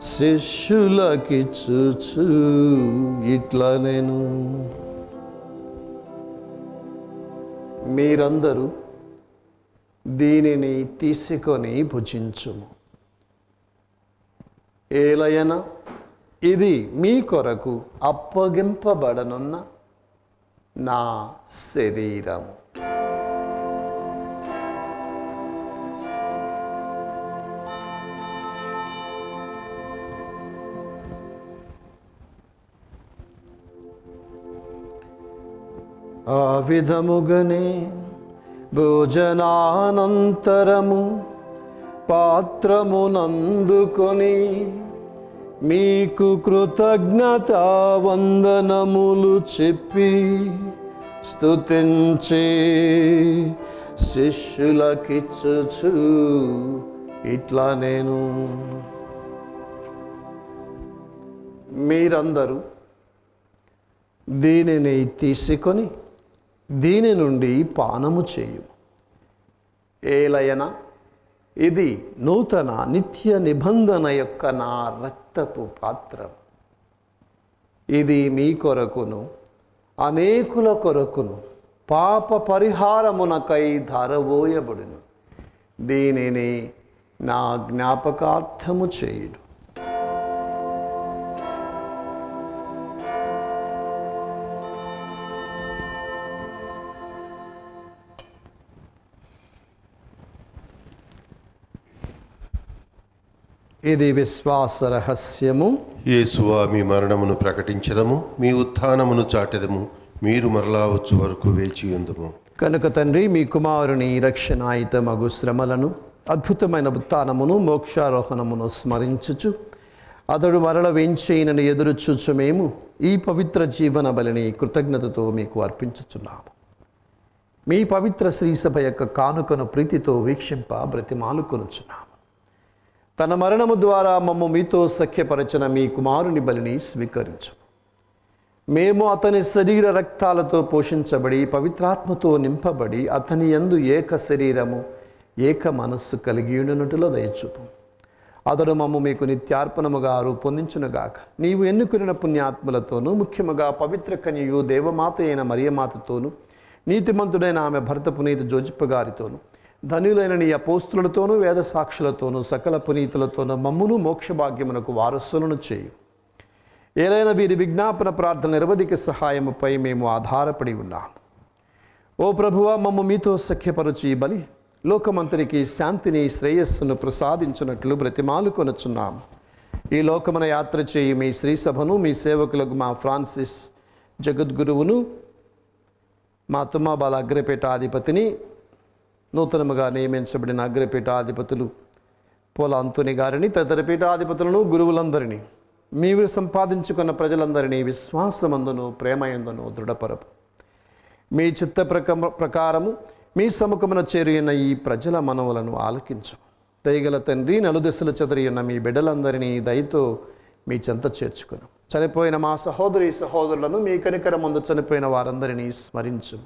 శిష్యులకిచ్చుచు ఇట్లా నేను, మీరందరూ దీనిని తీసుకొని భుజించుము. ఏలయన ఇది మీ కొరకు అప్పగింపబడనున్న నా శరీరం. ఆ విధముగానే భోజనానంతరము పాత్రమునందుకొని మీకు కృతజ్ఞతా వందనములు చెప్పి స్తుతించి శిష్యులకిచ్చుచు ఇట్లా నేను మీరందరూ దీనిని తీసుకొని దీని నుండి పానము చేయు. ఏలయన ఇది నూతన నిత్య నిబంధన యొక్క నా రక్తపు పాత్రం. ఇది మీ కొరకును అనేకుల కొరకును పాప పరిహారమునకై ధారవోయబడును. దీనిని నా జ్ఞాపకార్థము చేయుడు. ఇది విశ్వాస రహస్యము. యేసువా, మీ మరణమును ప్రకటించదము, మీ ఉత్థానమును చాటెదము. మీరు మరలా వచ్చు వరకు వేచి ఉందుము. కనుక తండ్రి, మీ కుమారుని రక్షణాయుతమగు శ్రమలను, అద్భుతమైన ఉత్థానమును, మోక్షారోహణమును స్మరించుచు అతడు మరల వేంచేయనని ఎదురుచూచు మేము ఈ పవిత్ర జీవన బలిని కృతజ్ఞతతో మీకు అర్పించుచున్నాము. మీ పవిత్ర శ్రీసభ యొక్క కానుకను ప్రీతితో వీక్షింప బ్రతిమాలుకొనుచున్నాము. తన మరణము ద్వారా మమ్ము మీతో సఖ్యపరచిన మీ కుమారుని బలిని స్వీకరించు. మేము అతని శరీర రక్తాలతో పోషించబడి పవిత్రాత్మతో నింపబడి అతని యందు ఏక శరీరము ఏక మనస్సు కలిగి ఉండునట్టులో దయచూపు. అతడు మమ్ము మీకు నిత్యార్పణముగా రూపొందించునుగాక. నీవు ఎన్నుకున్న పుణ్యాత్ములతోనూ, ముఖ్యముగా పవిత్ర కన్యయు దేవమాత అయిన మరియమాతతోనూ, నీతిమంతుడైన ఆమె భర్త పునీత జోజిప్ప గారితోనూ, ధనులైన నీ అపోస్తులతోనూ, వేద సాక్షులతోనూ, సకల పునీతులతోనూ మమ్మును మోక్షభాగ్యమునకు వారసులను చేయు. ఏలైనా వీరి విజ్ఞాపన ప్రార్థన నిరవధిక సహాయముపై మేము ఆధారపడి ఉన్నాము. ఓ ప్రభువా, మమ్ము మీతో సఖ్యపరచి బలి లోకమంతరికి శాంతిని, శ్రేయస్సును ప్రసాదించున్నట్లు బ్రతిమాలు కొనుచున్నాము. ఈ లోకమున యాత్ర చేయి మీ శ్రీసభను, మీ సేవకులకు మా ఫ్రాన్సిస్ జగద్గురువును, మా తుమ్మబాల అగ్రపీఠాధిపతిని, నూతనముగా నియమించబడిన అగ్రపీఠాధిపతులు పోల అంతుని గారిని, తదితర పీఠాధిపతులను, గురువులందరినీ, మీరు సంపాదించుకున్న ప్రజలందరినీ విశ్వాసమందును ప్రేమయందును దృఢపరపు. మీ చిత్త ప్రకారము మీ సముఖమున చేరిన ఈ ప్రజల మనవులను ఆలకించు. దయగల తండ్రి, నలుదిశలు చెదరియున్న మీ బిడ్డలందరినీ దయతో మీ చెంత చేర్చుకును. చనిపోయిన మా సహోదరి సహోదరులను, మీ కనికరం ముందు చనిపోయిన వారందరినీ స్మరించు.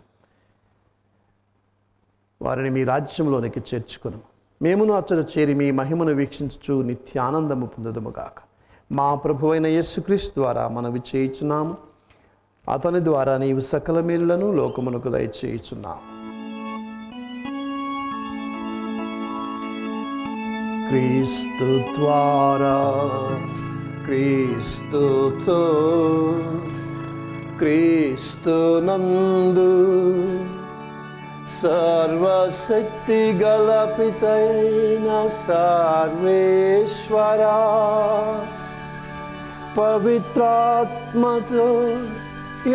వారిని మీ రాజ్యంలోనికి చేర్చుకును. మేమును అచ్చట చేరి మీ మహిమను వీక్షించుచు నిత్యానందము పొందుదుముగాక. మా ప్రభువైన యేసుక్రీస్తు ద్వారా మనవి చేయుచున్నాము. అతని ద్వారా నీవు సకల మేలులను లోకమునకు దయచేయుచున్నాము. క్రీస్తు ద్వారా, క్రీస్తుతో, క్రీస్తునందు సర్వశక్తి గల పితైన సర్వేశ్వరా, పవిత్రాత్మతో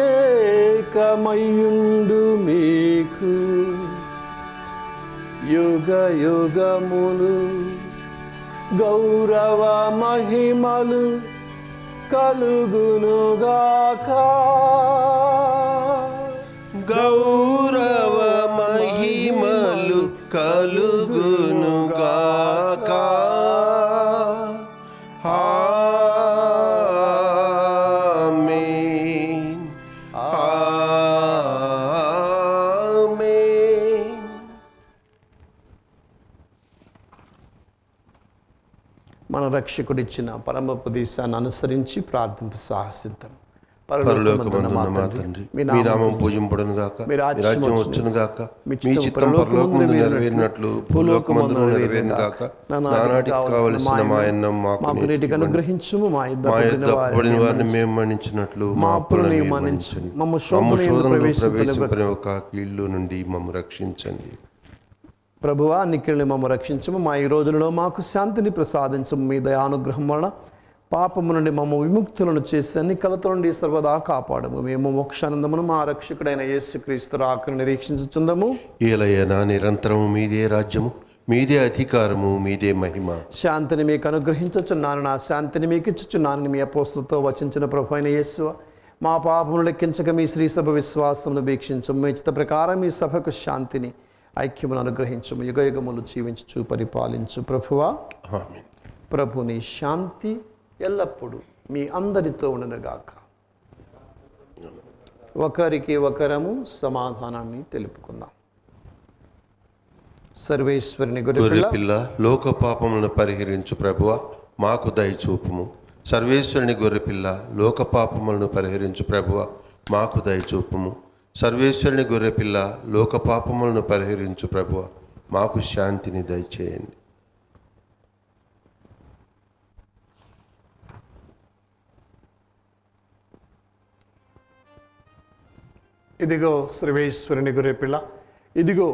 ఏకమయుండు మీకు యుగ యుగములు గౌరవ మహిమలు కలుగునుగాక. గౌరవ మహిమలు కలుగునుగాక. ఆమేన్, ఆమేన్. మన రక్షకుడిచ్చిన పరమోపదేశాన్ని అనుసరించి ప్రార్థింప సాహసిద్దాం. పరలోకమందున్న మా తండ్రి, మీ నామం పూజింపడును గాక, మీ రాజ్యం వచ్చును గాక, మీ చిత్తం పరలోకమందు నెరవేరినట్లు భూలోకమందును నెరవేరును గాక. నానాటికి కావలసిన మా అన్నం మాకు నేటికి అనుగ్రహించుము. మా యొద్ద అప్పుడైన వారిని మేము మన్నించినట్లు మా అప్పులను మన్నించండి. మమ్ము శోధనలో ప్రవేశింపనివ్వక కీళ్ళు నుండి మమ్ము రక్షించండి. ప్రభువా, నిఖిల్ని మమ్ము రక్షించము. మా ఈ రోజులలో మాకు శాంతిని ప్రసాదించము. మీ దయానుగ్రహం వలన పాపము నుండి మమ్మ విముక్తులను చేసి అన్ని కలతో నుండి సర్వదా కాపాడము. మేము మోక్షానందమును మా రక్షకుడైన యేసుక్రీస్తు రాకను నిరీక్షించుచుందము. ఏలయనా నిరంతరము మీదే రాజ్యము, మీదే అధికారము, మీదే మహిమ. శాంతిని మీకు అనుగ్రహించుచున్నాను, నా శాంతిని మీకు ఇచ్చుచున్నానని మీ అపోస్తులతో వచించిన ప్రభు అయిన యేసు, మా పాపమును లెక్కించక మీ శ్రీ సభ విశ్వాసమును వీక్షించము. మీ ఇష్ట ప్రకారం మీ సభకు శాంతిని, ఐక్యమును అనుగ్రహించము. యుగ యుగములు జీవించు పరిపాలించు ప్రభువా. ఆమేన్. ప్రభుని శాంతి ఎల్లప్పుడూ మీ అందరితో ఉండనుగాక. ఒకరికి ఒకరము సమాధానాన్ని తెలుపుకుందాం. సర్వేశ్వరుని గొర్రెపిల్ల, పిల్ల లోక పాపములను పరిహరించు ప్రభువా, మాకు దయచూపుము. సర్వేశ్వరుని గొర్రెపిల్ల లోక పాపములను పరిహరించు ప్రభువా, మాకు దయచూపుము. సర్వేశ్వరుని గొర్రెపిల్ల లోక పాపములను పరిహరించు ప్రభువా, మాకు శాంతిని దయచేయండి. ఇదిగో సర్వేశ్వరుని గొర్రెపిల్ల, ఇదిగో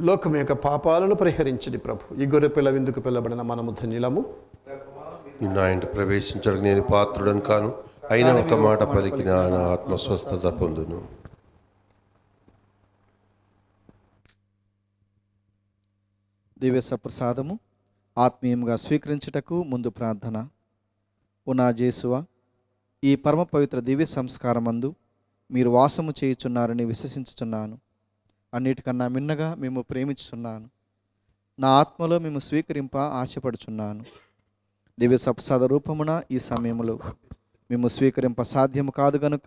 లోకం యొక్క పాపాలను పరిహరించడి ప్రభు. ఈ గొర్రెపిల్ల విందుకు పిల్లబడిన మనము ధన్యులము. నిన్న ఆయన ప్రవేశించడానికి నేను పాత్రుడను కాను, అయినా ఒక మాట పలికిన నా ఆత్మ స్వస్థత పొందును. దివ్య సప్రసాదము ఆత్మీయంగా స్వీకరించుటకు ముందు ప్రార్థన. ఓ నా జేసువ, ఈ పరమ పవిత్ర దివ్య సంస్కారమందు మీరు వాసము చేయుచున్నారని విశ్వసించుచున్నాను. అన్నిటికన్నా మిన్నగా మేము ప్రేమించుచున్నాను. నా ఆత్మలో మేము స్వీకరింప ఆశపడుచున్నాను. దివ్య సప్రసాద రూపమున ఈ సమయంలో మేము స్వీకరింప సాధ్యము కాదు గనుక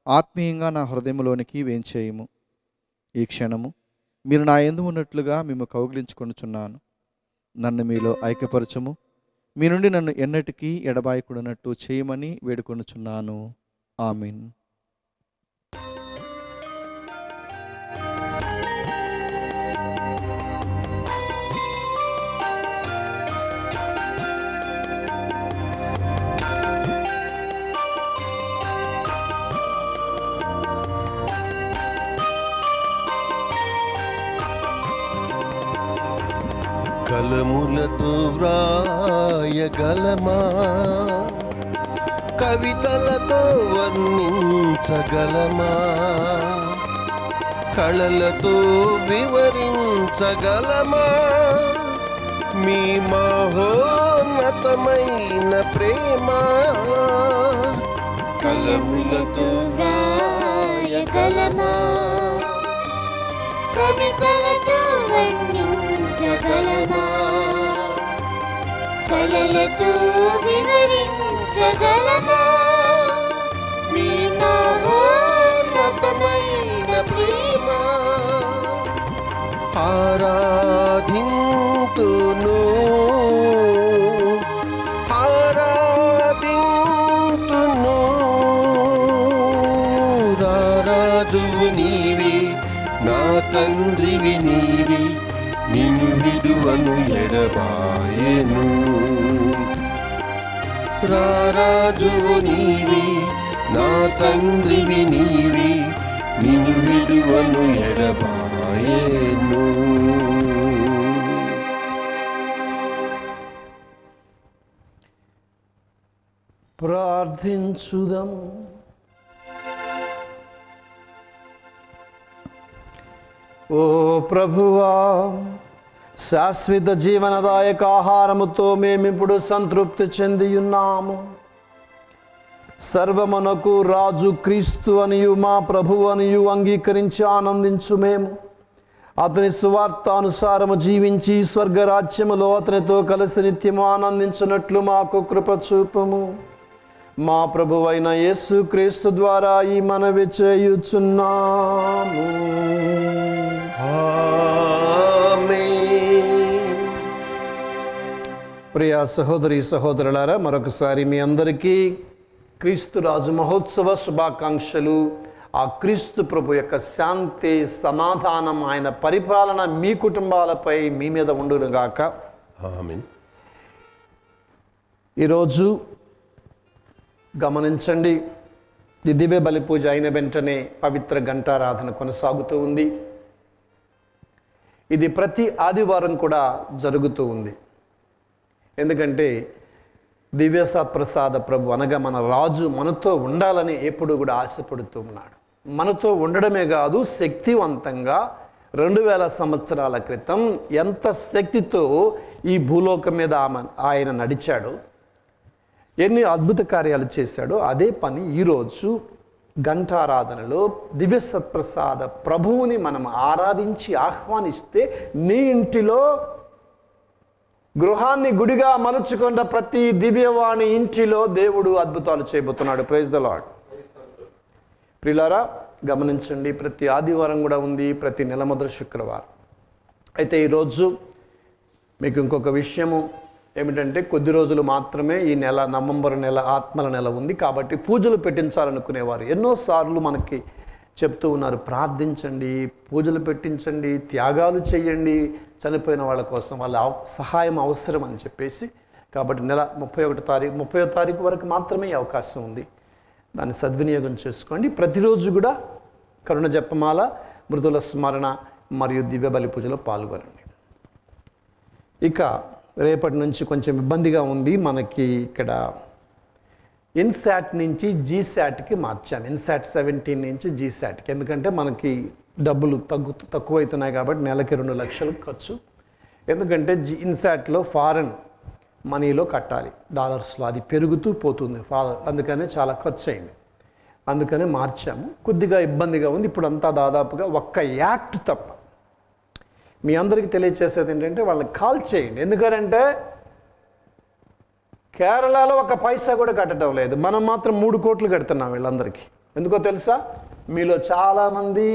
ఆత్మీయంగా నా హృదయంలోనికి వేంచేయము. ఈ క్షణము మీరు నా యందు ఉన్నట్లుగా మేము కౌగిలించుకొనుచున్నాను. నన్ను మీలో ఐక్యపరచుము. మీ నుండి నన్ను ఎన్నటికీ ఎడబాయకుడినట్టు చేయమని వేడుకొనుచున్నాను. ఆమీన్. కలములతో వ్రాయగలమా, కవితలతో వర్ణించగలమా, కళలతో వివరించగలమా మీ మహోన్నతమైన ప్రేమ. కలములతో వ్రాయగలమా, కవితలతో వర్ణించగలమా, కలలతో వివరించగలమా మీ మహోన్నతమైన ప్రేమ. ఆరాధింతును, ఆరాధింతును. రారాజువు నీవే, నా తండ్రివి నీవే, నిన్ను విడువను ఎడబాయెను. రారాజువు నీవే, నా తండ్రివి నీవే, నిన్ను విడువను ఎడబాయెను. ప్రార్థించుదం. ఓ ప్రభువా, శాశ్వత జీవనదాయక ఆహారముతో మేమిప్పుడు సంతృప్తి చెందియున్నాము. సర్వమునకు రాజు క్రీస్తు అనియు మా ప్రభువు అనియు అంగీకరించి ఆనందించు మేము అతని సువార్తానుసారము జీవించి స్వర్గరాజ్యములో అతనితో కలిసి నిత్యము ఆనందించున్నట్లు మాకు కృప చూపుము. మా ప్రభువైన యేసు క్రీస్తు ద్వారా ఈ మనవి చేయుచున్నాము. ఆమేన్. ప్రియ సహోదరి సహోదరులారా, మరొకసారి మీ అందరికీ క్రీస్తు రాజు మహోత్సవ శుభాకాంక్షలు. ఆ క్రీస్తు ప్రభు యొక్క శాంతి, సమాధానం, ఆయన పరిపాలన మీ కుటుంబాలపై, మీ మీద ఉండునుగాక. ఆమేన్. ఈరోజు గమనించండి, ఈ దివ్య బలి పూజ అయిన వెంటనే పవిత్ర ఘంటారాధన కొనసాగుతూ ఉంది. ఇది ప్రతి ఆదివారం కూడా జరుగుతూ ఉంది. ఎందుకంటే దివ్య సత్ప్రసాద ప్రభు అనగా మన రాజు మనతో ఉండాలని ఎప్పుడు కూడా ఆశపడుతూ ఉన్నాడు. మనతో ఉండడమే కాదు, శక్తివంతంగా 2000 సంవత్సరాల క్రితం ఎంత శక్తితో ఈ భూలోకం మీద ఆయన నడిచాడో, ఎన్ని అద్భుత కార్యాలు చేశాడో, అదే పని ఈరోజు గంటారాధనలో దివ్య సత్ప్రసాద ప్రభువుని మనం ఆరాధించి ఆహ్వానిస్తే నీ ఇంటిలో గృహాన్ని గుడిగా మలుచుకున్న ప్రతి దివ్యవాణి ఇంటిలో దేవుడు అద్భుతాలు చేయబోతున్నాడు. Praise the Lord. ప్రియులారా, గమనించండి, ప్రతి ఆదివారం కూడా ఉంది, ప్రతి నెల మొదటి శుక్రవారం. అయితే ఈరోజు మీకు ఇంకొక విషయము ఏమిటంటే, కొద్ది రోజులు మాత్రమే ఈ నెల, నవంబర్ నెల ఆత్మల నెల ఉంది. కాబట్టి పూజలు పెట్టించాలనుకునేవారు ఎన్నోసార్లు మనకి చెప్తూ ఉన్నారు, ప్రార్థించండి, పూజలు పెట్టించండి, త్యాగాలు చేయండి, చనిపోయిన వాళ్ళ కోసం వాళ్ళ సహాయం అవసరం అని చెప్పేసి. కాబట్టి నెల 30వ తారీఖు వరకు మాత్రమే ఈ అవకాశం ఉంది. దాన్ని సద్వినియోగం చేసుకోండి. ప్రతిరోజు కూడా కరుణ జపమాల, మృదుల స్మరణ మరియు దివ్య బలి పూజలో పాల్గొనండి. ఇక రేపటి నుంచి కొంచెం ఇబ్బందిగా ఉంది. మనకి ఇక్కడ ఇన్సాట్ నుంచి జీసాట్కి మార్చాం. ఇన్సాట్ 17 నుంచి జీసాట్కి. ఎందుకంటే మనకి డబ్బులు తక్కువైతున్నాయి కాబట్టి నెలకి 2 లక్షలు ఖర్చు. ఎందుకంటే ఇన్సాట్లో ఫారెన్ మనీలో కట్టాలి, డాలర్స్లో. అది పెరుగుతూ పోతుంది, అందుకనే చాలా ఖర్చు అయింది. అందుకనే మార్చాము. కొద్దిగా ఇబ్బందిగా ఉంది. ఇప్పుడు అంతా దాదాపుగా ఒక్క యాక్ట్ తప్ప. మీ అందరికీ తెలియచేసేది ఏంటంటే, వాళ్ళని కాల్ చేయండి. ఎందుకంటే కేరళలో 1 పైసా కూడా కట్టడం లేదు, మనం మాత్రం 3 కోట్లు కడుతున్నాం వీళ్ళందరికీ. ఎందుకో తెలుసా? మీలో చాలామంది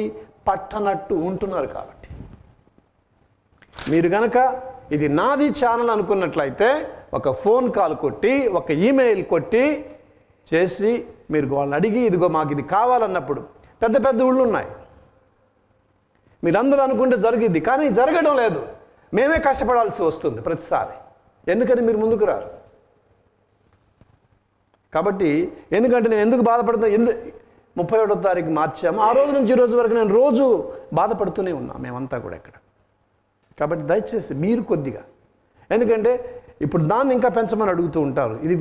పట్టనట్టు ఉంటున్నారు. కాబట్టి మీరు కనుక ఇది నాది ఛానల్ అనుకున్నట్లయితే ఒక ఫోన్ కాల్ కొట్టి, ఒక ఈమెయిల్ కొట్టి చేసి మీరు వాళ్ళని అడిగి, ఇదిగో మాకు ఇది కావాలన్నప్పుడు, పెద్ద పెద్ద ఊళ్ళు ఉన్నాయి, మీరందరూ అనుకుంటే జరిగిద్ది, కానీ జరగడం లేదు. మేమే కష్టపడాల్సి వస్తుంది ప్రతిసారి. ఎందుకని మీరు ముందుకు రారు? కాబట్టి ఎందుకంటే నేను ఎందుకు బాధపడుతున్నా, 31వ తారీఖు మార్చాము, ఆ రోజు నుంచి ఈ రోజు వరకు నేను రోజు బాధపడుతూనే ఉన్నా, మేమంతా కూడా ఇక్కడ. కాబట్టి దయచేసి మీరు కొద్దిగా, ఎందుకంటే ఇప్పుడు దాన్ని ఇంకా పెంచమని అడుగుతూ ఉంటారు. ఇది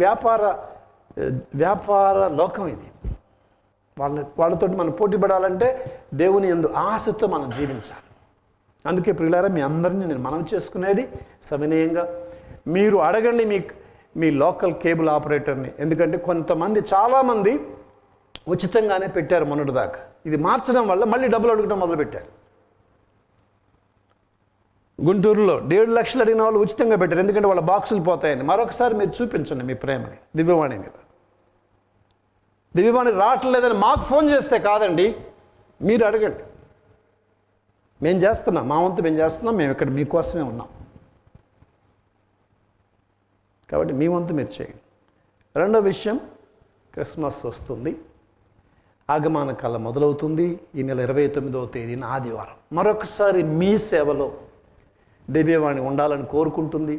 వ్యాపార లోకం. ఇది వాళ్ళతో మనం పోటీ పడాలంటే దేవుని యందు ఆశతో మనం జీవించాలి. అందుకే ప్రియులారా, మీ అందరినీ నేను మనవి చేసుకునేది సవినయంగా మీరు అడగండి మీ లోకల్ కేబుల్ ఆపరేటర్ని. ఎందుకంటే కొంతమంది, చాలామంది ఉచితంగానే పెట్టారు మొన్నటిదాకా. ఇది మార్చడం వల్ల మళ్ళీ డబ్బులు అడగడం మొదలుపెట్టారు. గుంటూరులో 1.5 లక్షలు అడిగిన వాళ్ళు ఉచితంగా పెట్టారు, ఎందుకంటే వాళ్ళ బాక్సులు పోతాయని. మరొకసారి మీరు చూపించండి మీ ప్రేమని దివ్యవాణి మీద. దివ్యవాణి రావట్లేదని మాకు ఫోన్ చేస్తే కాదండి, మీరు అడగండి. మేము చేస్తున్నాం, మా వంతు మేము చేస్తున్నాం, మేము ఇక్కడ మీకోసమే ఉన్నాం. కాబట్టి మీ వంతు మీరు చేయండి. రెండో విషయం, క్రిస్మస్ వస్తుంది, ఆగమన కాలం మొదలవుతుంది. ఈ నెల 29వ తేదీన ఆదివారం. మరొకసారి మీ సేవలో దివ్యవాణి ఉండాలని కోరుకుంటుంది.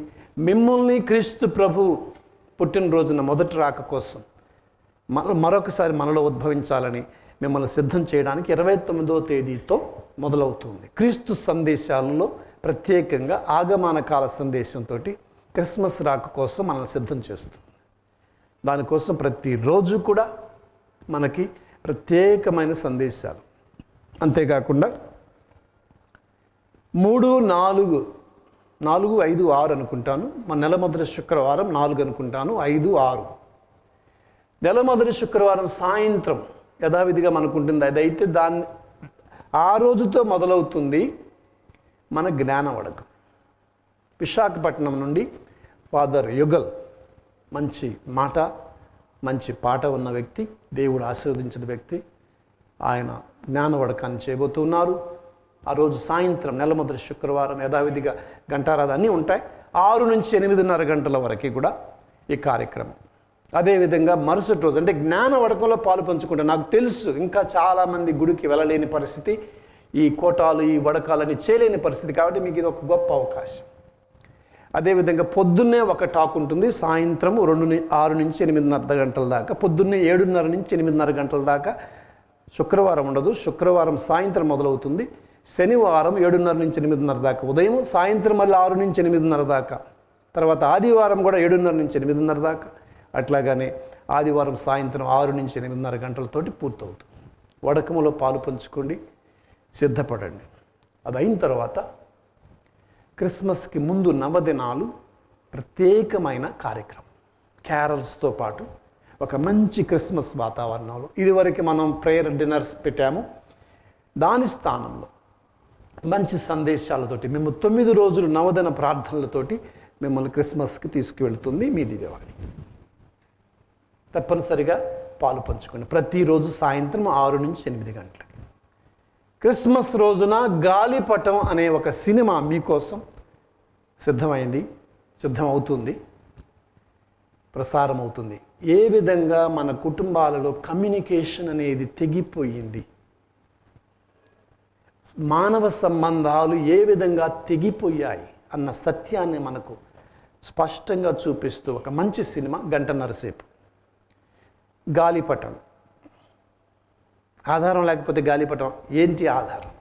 మిమ్మల్ని క్రీస్తు ప్రభు పుట్టినరోజున మొదటి రాక కోసం మరొకసారి మనలో ఉద్భవించాలని మిమ్మల్ని సిద్ధం చేయడానికి 29వ తేదీతో మొదలవుతుంది. క్రీస్తు సందేశాలలో ప్రత్యేకంగా ఆగమన కాల సందేశంతో క్రిస్మస్ రాక కోసం మనల్ని సిద్ధం చేస్తుంది. దానికోసం ప్రతిరోజు కూడా మనకి ప్రత్యేకమైన సందేశాలు. అంతేకాకుండా 3, 4, 5, 6 అనుకుంటాను. మన నెల మొదటి శుక్రవారం 4 అనుకుంటాను, 5, 6. నెల మొదటి శుక్రవారం సాయంత్రం యథావిధిగా మనకుంటుంది. అదైతే ఆ రోజుతో మొదలవుతుంది మన జ్ఞానవడకం. విశాఖపట్నం నుండి ఫాదర్ యుగల్, మంచి మాట, మంచి పాట ఉన్న వ్యక్తి, దేవుడు ఆశీర్వదించిన వ్యక్తి, ఆయన జ్ఞానవడకాన్ని చేయబోతున్నారు. ఆ రోజు సాయంత్రం నెల మొదటి శుక్రవారం యథావిధిగా గంటారాధన అన్నీ ఉంటాయి. 6 నుంచి 8:30 గంటల వరకు కూడా ఈ కార్యక్రమం. అదేవిధంగా మరుసటి రోజు అంటే జ్ఞానవడకంలో పాలు పంచుకుంటారు. నాకు తెలుసు ఇంకా చాలామంది గుడికి వెళ్ళలేని పరిస్థితి, ఈ కోటాలు, ఈ వడకాలని చేయలేని పరిస్థితి. కాబట్టి మీకు ఇది ఒక గొప్ప అవకాశం. అదేవిధంగా పొద్దున్నే ఒక టాక్ ఉంటుంది, సాయంత్రం 6 నుంచి 8:30 గంటల దాకా. పొద్దున్నే 7:30 నుంచి 8:30 గంటల దాకా. శుక్రవారం ఉండదు, శుక్రవారం సాయంత్రం మొదలవుతుంది. శనివారం 7:30 నుంచి 8:30 దాకా ఉదయం, సాయంత్రం మళ్ళీ 6 నుంచి 8:30 దాకా. తర్వాత ఆదివారం కూడా 7:30 నుంచి 8:30 దాకా. అట్లాగానే ఆదివారం సాయంత్రం 6 నుంచి 8:30 గంటలతోటి పూర్తవుతుంది. వడకములో పాలు పంచుకోండి, సిద్ధపడండి. అది అయిన తర్వాత క్రిస్మస్కి ముందు నవదినాలు ప్రత్యేకమైన కార్యక్రమం, క్యారల్స్తో పాటు ఒక మంచి క్రిస్మస్ వాతావరణంలో, ఇదివరకు మనం ప్రేయర్ డిన్నర్స్ పెట్టాము, దాని స్థానంలో మంచి సందేశాలతోటి మేము 9 రోజులు నవదిన ప్రార్థనలతోటి మిమ్మల్ని క్రిస్మస్కి తీసుకువెళ్తుంది మీ దివ్యవాణి. తప్పనిసరిగా పాలు పంచుకోండి. ప్రతిరోజు సాయంత్రం 6 నుంచి 8 గంటలకి. క్రిస్మస్ రోజున గాలిపటం అనే ఒక సినిమా మీకోసం సిద్ధమవుతుంది, ప్రసారం అవుతుంది. ఏ విధంగా మన కుటుంబాలలో కమ్యూనికేషన్ అనేది తెగిపోయింది, మానవ సంబంధాలు ఏ విధంగా తెగిపోయాయి అన్న సత్యాన్ని మనకు స్పష్టంగా చూపిస్తూ ఒక మంచి సినిమా, 1.5 సేపు. గాలిపటం ఆధారం లేకపోతే గాలిపటం ఏంటి ఆధారం?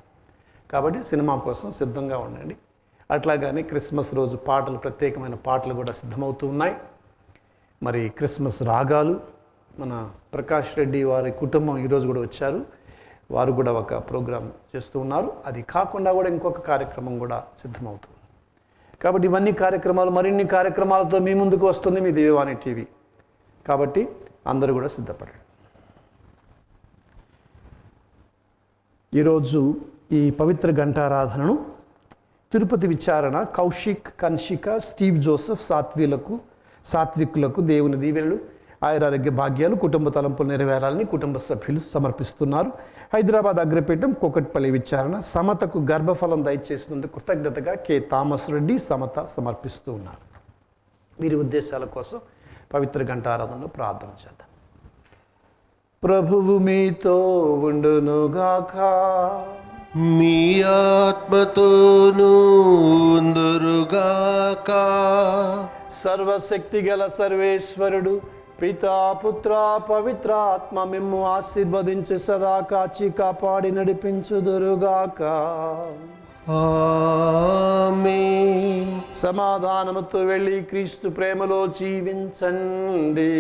కాబట్టి సినిమా కోసం సిద్ధంగా ఉండండి. అట్లాగానే క్రిస్మస్ రోజు పాటలు, ప్రత్యేకమైన పాటలు కూడా సిద్ధమవుతూ ఉన్నాయి. మరి క్రిస్మస్ రాగాలు మన ప్రకాష్ రెడ్డి వారి కుటుంబం ఈరోజు కూడా వచ్చారు, వారు కూడా ఒక ప్రోగ్రాం చేస్తూ ఉన్నారు. అది కాకుండా కూడా ఇంకొక కార్యక్రమం కూడా సిద్ధమవుతుంది. కాబట్టి ఇవన్నీ కార్యక్రమాలు, మరిన్ని కార్యక్రమాలతో మీ ముందుకు వస్తుంది మీ దివ్యవాణి టీవీ. కాబట్టి అందరూ కూడా సిద్ధపడండి. ఈరోజు ఈ పవిత్ర ఘంటారాధనను తిరుపతి విచారణ కౌశిక్, కన్షిక, స్టీవ్ జోసెఫ్ సాత్వికులకు దేవుని దీవెనలు, ఆయురారోగ్య భాగ్యాలు, కుటుంబ తలంపులు నెరవేరాలని కుటుంబ సభ్యులు సమర్పిస్తున్నారు. హైదరాబాద్ అగ్రపీఠం కోకట్పల్లి విచారణ సమతకు గర్భఫలం దయచేసినందుకు కృతజ్ఞతగా కె థామస్ రెడ్డి, సమత సమర్పిస్తూ ఉన్నారు. వీరి ఉద్దేశాల కోసం పవిత్ర ఘంటారాధనలో ప్రార్థన చేద్దాం. ప్రభువు మీతో ఉండునుగాక, మీ ఆత్మతోనూ ఉందురుగాక. సర్వశక్తి గల సర్వేశ్వరుడు పితా, పుత్ర, పవిత్ర ఆత్మ మిమ్ము ఆశీర్వదించి సదా కాచి కాపాడి నడిపించుదురుగాక. ఆమేన్. సమాధానముతో వెళ్ళి క్రీస్తు ప్రేమలో జీవించండి.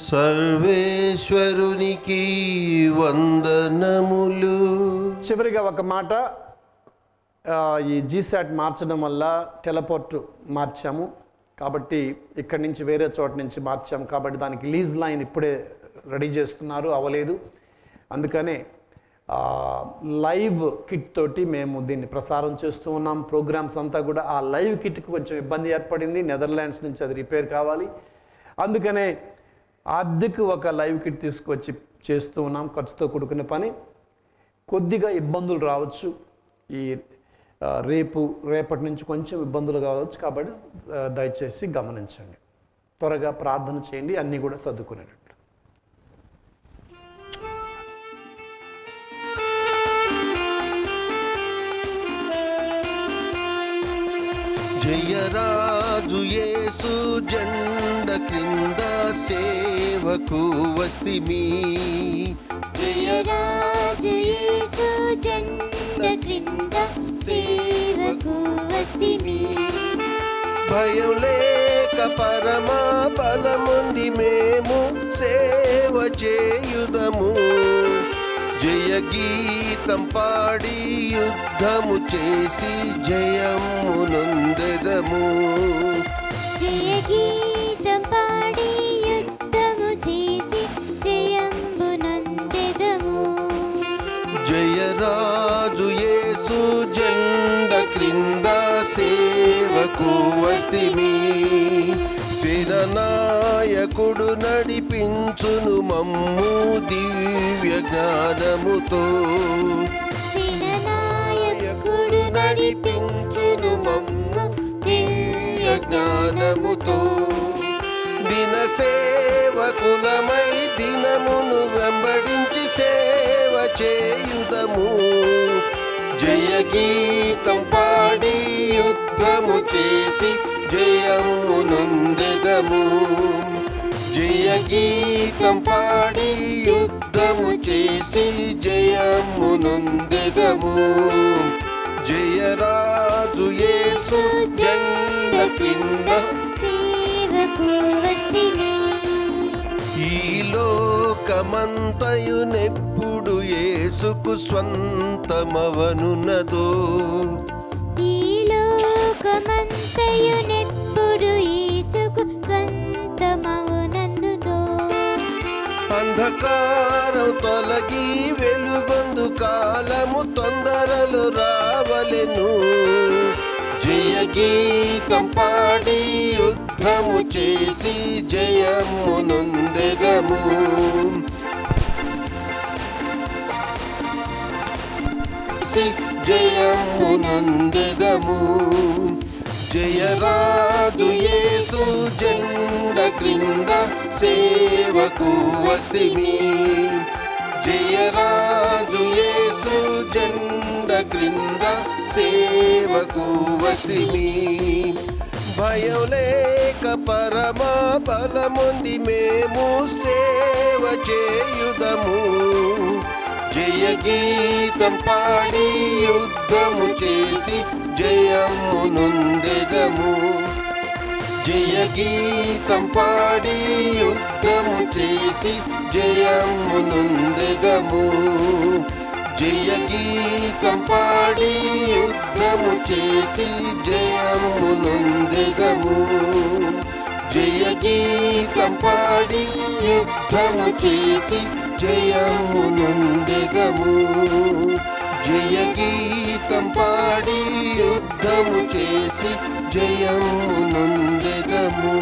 సర్వేశ్వరునికి వందనములు. చివరిగా ఒక మాట, ఈ జీసాట్ మార్చడం వల్ల టెలిపోర్ట్ మార్చాము కాబట్టి, ఇక్కడి నుంచి వేరే చోట నుంచి మార్చాము కాబట్టి దానికి లీజ్ లైన్ ఇప్పుడే రెడీ చేస్తున్నారు, అవ్వలేదు. అందుకనే లైవ్ కిట్ తోటి మేము దీన్ని ప్రసారం చేస్తూ ఉన్నాం. ప్రోగ్రామ్స్ అంతా కూడా ఆ లైవ్ కిట్కి కొంచెం ఇబ్బంది ఏర్పడింది, నెదర్లాండ్స్ నుంచి అది రిపేర్ కావాలి. అందుకనే అద్దెకు ఒక లైవ్ కిట్ తీసుకొచ్చి చేస్తూ ఉన్నాం. ఖర్చుతో కూడుకున్న పని, కొద్దిగా ఇబ్బందులు రావచ్చు. ఈ రేపటి నుంచి కొంచెం ఇబ్బందులు కావచ్చు. కాబట్టి దయచేసి గమనించండి, త్వరగా ప్రార్థన చేయండి, అన్నీ కూడా సర్దుకునేటట్లు. జయరాజు యేసు జెండ క్రింద సేవకు వస్తిమి. జయరాజు యేసు జెండ క్రింద సేవకు వస్తిమి. భయం లేక పరమా బలముంది మేము సేవ చేయుదము. జయ గీతం పాడి యుద్ధము చేసి జయము నొందెదము. జయ గీతం పాడి యుద్ధము చేసి జయము నొందెదము. జయరాజు యేసు జెండ క్రింద సేవకు వస్తిమి. సేననాయకుడు నడిపించును మమ్ము దివ్య జ్ఞానముతో. సేననాయకుడు నడిపించును మమ్ము దివ్య జ్ఞానముతో. దిన సేవకులమై దినమును వెంబడించి సేవ చేయుదము. జయ గీతం పాడి యుద్ధము చేసి జయము నొందెదము. జయ గీతం పాడి యుద్ధము చేసి జయము నొందెదము. జయరాజు యేసు జెండ క్రింద సేవకు వస్తిమి. ఈ లోకమంతయు నెప్పుడు యేసుకు స్వంతమవనున్నదో ఈ లోకమంతయు నెప్పుడు యేసుకు స్వంతమవునందుదో అంధకారం తొలగి వెలుగొందు కాలము తొందరలు రావలెను జయ గీతం పాడి యుద్ధము చేసి జయము నొందెదము జయము నొందెదము జయరాజు యేసు జెండ క్రింద సేవకు వసిమి జయరాజు యేసు జెండ క్రింద సేవకు వసిమి భయం లేక పరమా బలముంది మేము సేవ చేయుదము జయ గీతం పాడి యుద్ధము చేసి జయము నొందెదము జయ గీతం పాడి యుద్ధము చేసి జయము నొందెదము జయ గీతం పాడి యుద్ధము చేసి జయము నొందెదము జయ గీతం పాడి యుద్ధము చేసి జయము నొందెదము జయ గీతం పాడి యుద్ధము చేసి జయము నొందెదము